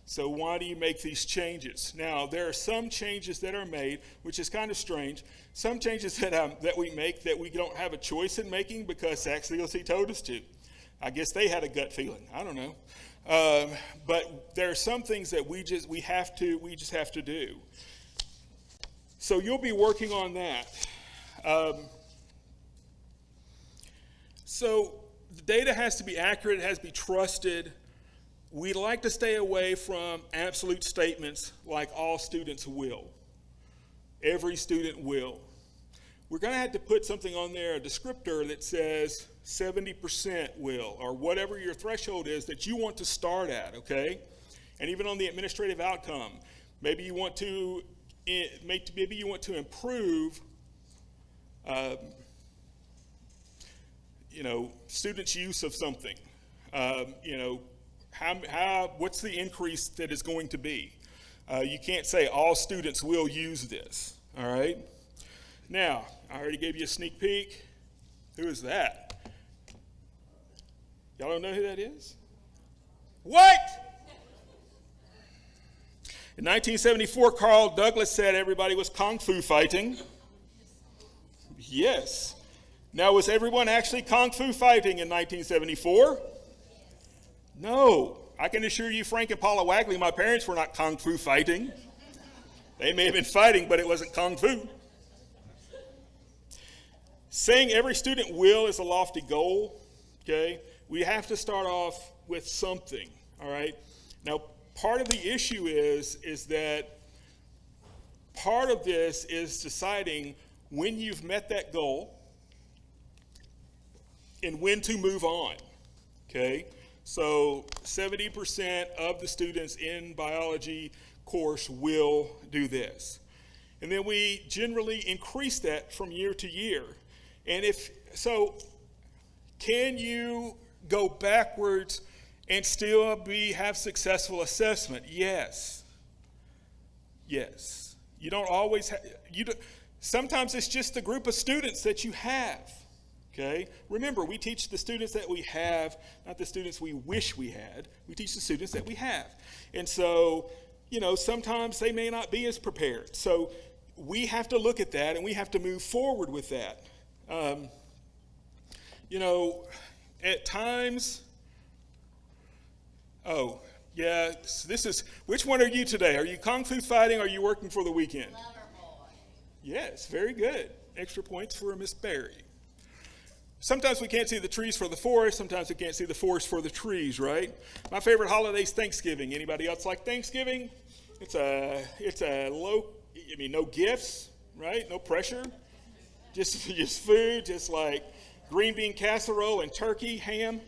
So why do you make these changes? Now, there are some changes that are made, which is kind of strange. Some changes that we make that we don't have a choice in making because SAC-COC told us to. I guess they had a gut feeling. I don't know. But there are some things that we just have to do. So you'll be working on that. So the data has to be accurate. It has to be trusted. We like to stay away from absolute statements like all students will. Every student will. We're going to have to put something on there, a descriptor that says 70% will, or whatever your threshold is that you want to start at, okay? And even on the administrative outcome, maybe you want to improve, students' use of something. What's the increase that is going to be? You can't say all students will use this, all right? Now, I already gave you a sneak peek. Who is that? Y'all don't know who that is? What? In 1974, Carl Douglas said everybody was kung fu fighting. Yes. Now, was everyone actually kung fu fighting in 1974? No. I can assure you, Frank and Paula Wagley, my parents were not kung fu fighting. They may have been fighting, but it wasn't kung fu. Saying every student will is a lofty goal, okay? We have to start off with something, all right? Now, part of the issue is that part of this is deciding when you've met that goal and when to move on, okay? So 70% of the students in biology course will do this. And then we generally increase that from year to year. And can you go backwards and still have successful assessment? Yes. Yes. You don't always sometimes it's just the group of students that you have. Okay? Remember, we teach the students that we have, not the students we wish we had. We teach the students that we have. And so, sometimes they may not be as prepared. So we have to look at that and we have to move forward with that. At times, which one are you today? Are you kung fu fighting or are you working for the weekend? Lover boy. Yes, very good. Extra points for Miss Berry. Sometimes we can't see the trees for the forest. Sometimes we can't see the forest for the trees, right? My favorite holiday is Thanksgiving. Anybody else like Thanksgiving? It's a low, no gifts, right? No pressure. Just food, just like green bean casserole and turkey, ham.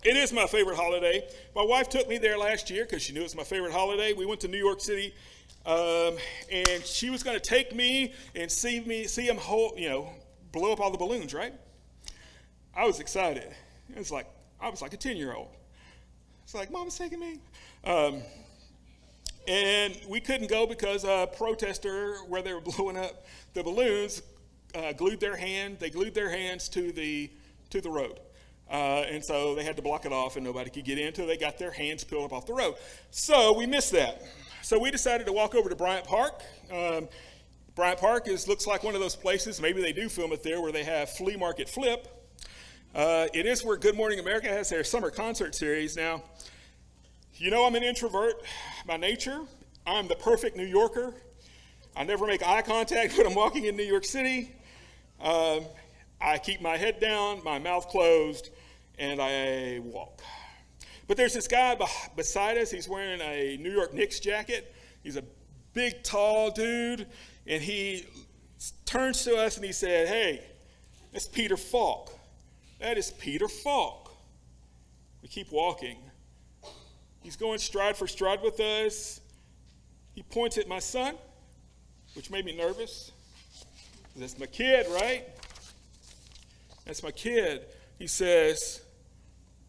It is my favorite holiday. My wife took me there last year because she knew it was my favorite holiday. We went to New York City, and she was going to take me and see him blow up all the balloons, right? I was excited. I was like a 10-year-old. It's like, Mama's taking me. And we couldn't go because a protester, where they were blowing up the balloons, glued their hands to the road. And so they had to block it off, and nobody could get in until they got their hands peeled up off the road. So we missed that. So we decided to walk over to Bryant Park. Bryant Park looks like one of those places, maybe they do film it there, where they have Flea Market Flip. It is where Good Morning America has their summer concert series. Now, I'm an introvert by nature. I'm the perfect New Yorker. I never make eye contact when I'm walking in New York City. I keep my head down, my mouth closed, and I walk. But there's this guy beside us. He's wearing a New York Knicks jacket. He's a big, tall dude, and he turns to us and he said, "Hey, that's Peter Falk. That is Peter Falk." We keep walking. He's going stride for stride with us. He points at my son, which made me nervous. That's my kid, right? That's my kid. He says,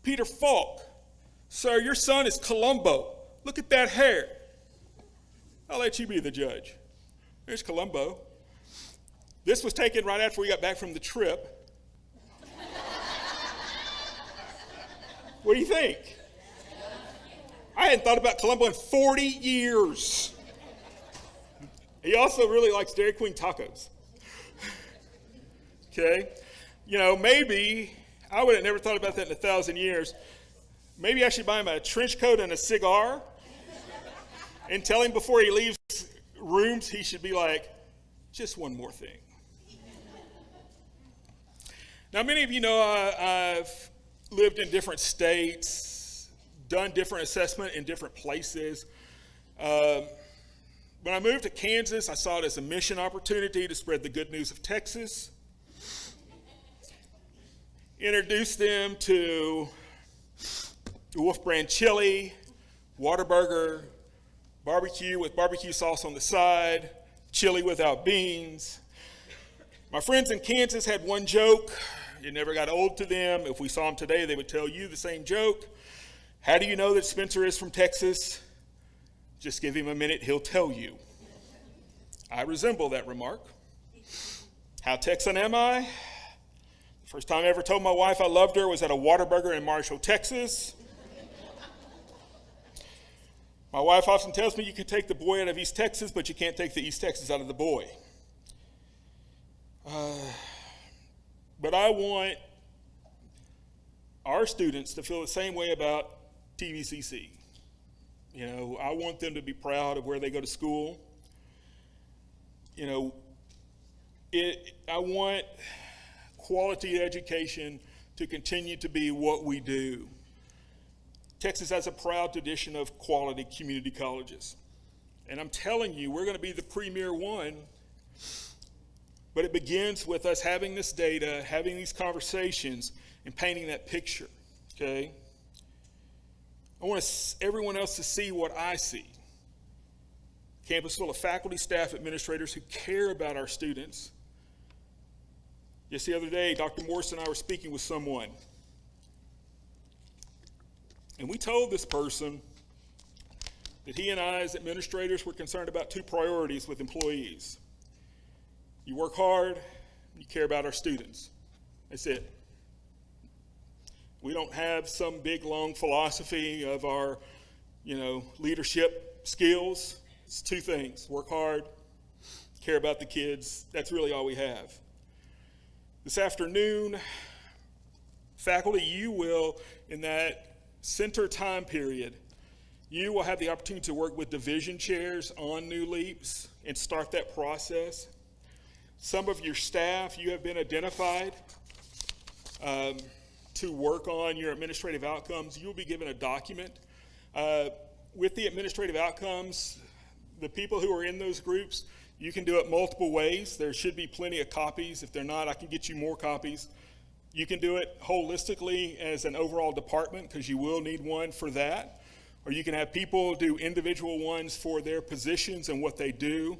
"Peter Falk, sir, your son is Columbo. Look at that hair." I'll let you be the judge. There's Columbo. This was taken right after we got back from the trip. What do you think? I hadn't thought about Columbo in 40 years. He also really likes Dairy Queen tacos. Okay? Maybe, I would have never thought about that in 1,000 years. Maybe I should buy him a trench coat and a cigar and tell him before he leaves rooms, he should be like, "Just one more thing." Now, many of you know I've lived in different states, done different assessment in different places. When I moved to Kansas, I saw it as a mission opportunity to spread the good news of Texas. Introduced them to Wolf Brand chili, Whataburger, barbecue with barbecue sauce on the side, chili without beans. My friends in Kansas had one joke. It never got old to them. If we saw them today, they would tell you the same joke. "How do you know that Spencer is from Texas?" "Just give him a minute, he'll tell you." I resemble that remark. How Texan am I? The first time I ever told my wife I loved her was at a Whataburger in Marshall, Texas. My wife often tells me you can take the boy out of East Texas, but you can't take the East Texas out of the boy. But I want our students to feel the same way about TVCC. I want them to be proud of where they go to school. I want quality education to continue to be what we do. Texas has a proud tradition of quality community colleges. And I'm telling you, we're going to be the premier one. But it begins with us having this data, having these conversations, and painting that picture, okay? I want everyone else to see what I see. Campus full of faculty, staff, administrators who care about our students. Just the other day, Dr. Morrison and I were speaking with someone. And we told this person that he and I, as administrators, were concerned about two priorities with employees. You work hard, you care about our students. That's it. We don't have some big, long philosophy of our, leadership skills. It's two things: work hard, care about the kids. That's really all we have. This afternoon, faculty, you will, in that center time period, you will have the opportunity to work with division chairs on new leaps and start that process. Some of your staff, you have been identified to work on your administrative outcomes. You'll be given a document. With the administrative outcomes, the people who are in those groups, you can do it multiple ways. There should be plenty of copies. If they're not, I can get you more copies. You can do it holistically as an overall department, because you will need one for that. Or you can have people do individual ones for their positions and what they do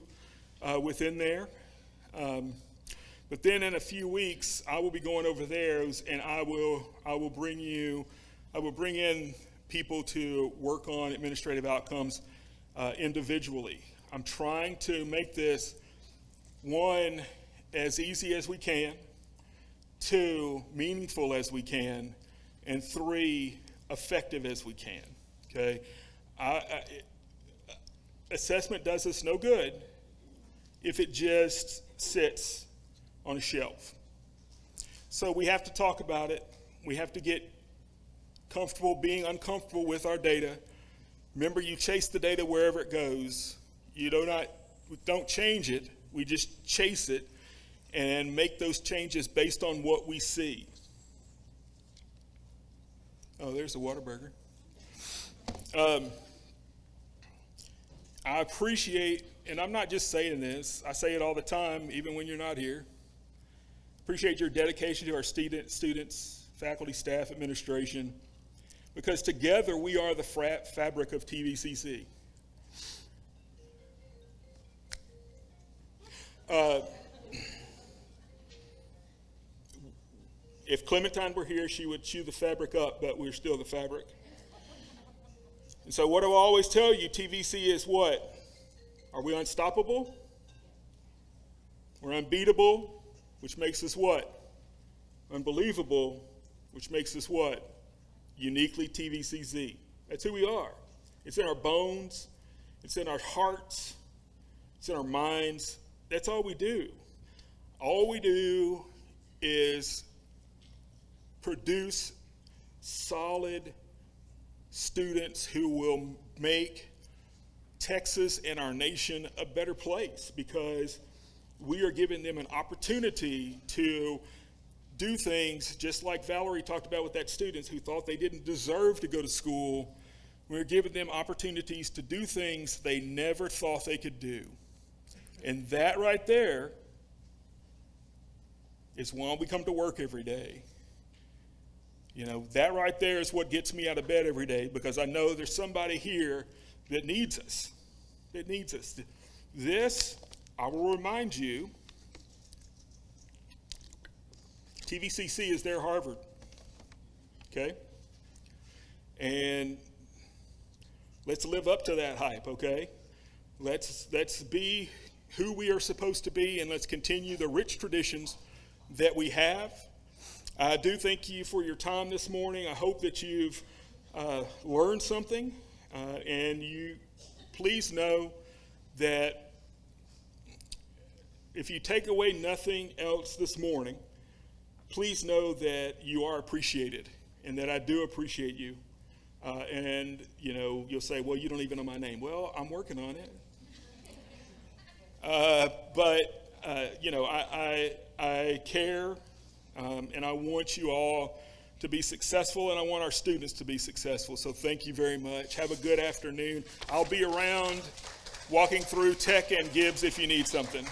within there. But then in a few weeks, I will be going over theirs, and I will bring in people to work on administrative outcomes individually. I'm trying to make this, 1, as easy as we can, 2, meaningful as we can, and 3, effective as we can. Okay, assessment does us no good if it just sits on a shelf. So we have to talk about it. We have to get comfortable being uncomfortable with our data. Remember, you chase the data wherever it goes. We don't change it. We just chase it and make those changes based on what we see. Oh, there's the Whataburger. I appreciate, and I'm not just saying this, I say it all the time, even when you're not here. Appreciate your dedication to our students, faculty, staff, administration, because together we are the fabric of TVCC. If Clementine were here, she would chew the fabric up, but we're still the fabric. And so what do I always tell you? TVC is what? Are we unstoppable? We're unbeatable, which makes us what? Unbelievable, which makes us what? Uniquely TVCC. That's who we are. It's in our bones. It's in our hearts. It's in our minds. That's all we do. All we do is produce solid students who will make Texas and our nation a better place, because we are giving them an opportunity to do things just like Valerie talked about with that students who thought they didn't deserve to go to school. We're giving them opportunities to do things they never thought they could do. And that right there is why we come to work every day. You know, that right there is what gets me out of bed every day, because I know there's somebody here that needs us. That needs us. This, I will remind you, TVCC is their Harvard. Okay? And let's live up to that hype, okay? Let's be who we are supposed to be, and let's continue the rich traditions that we have. I do thank you for your time this morning. I hope that you've learned something, and you please know that if you take away nothing else this morning, please know that you are appreciated and that I do appreciate you. And, you know, you'll say, well, you don't even know my name. Well, I'm working on it. But you know, I care. And I want you all to be successful, and I want our students to be successful. So thank you very much. Have a good afternoon. I'll be around walking through Tech and Gibbs if you need something.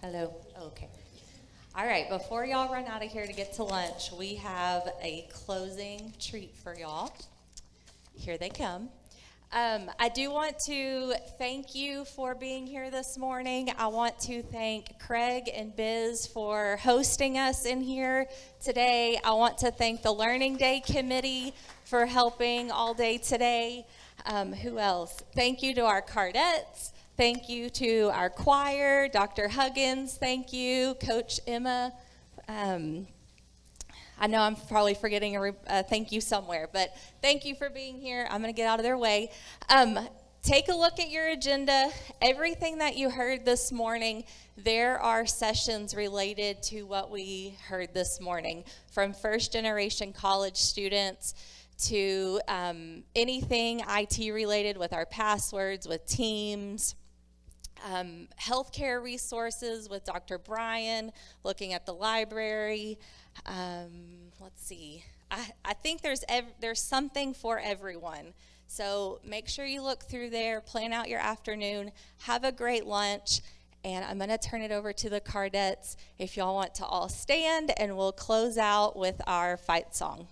Hello. Okay. All right, before y'all run out of here to get to lunch, we have a closing treat for y'all. Here they come. I do want to thank you for being here this morning. I want to thank Craig and Biz for hosting us in here today. I want to thank the Learning Day Committee for helping all day today. Who else? Thank you to our Cardettes. Thank you to our choir, Dr. Huggins. Thank you, Coach Emma. I know I'm probably forgetting a thank you somewhere, but thank you for being here. I'm going to get out of their way. take a look at your agenda. Everything that you heard this morning, there are sessions related to what we heard this morning, from first-generation college students to anything IT related with our passwords, with Teams, healthcare resources with Dr. Brian, looking at the library. Let's see. I think there's something for everyone. So make sure you look through there, plan out your afternoon, have a great lunch, and I'm going to turn it over to the Cardettes if y'all want to all stand, and we'll close out with our fight song.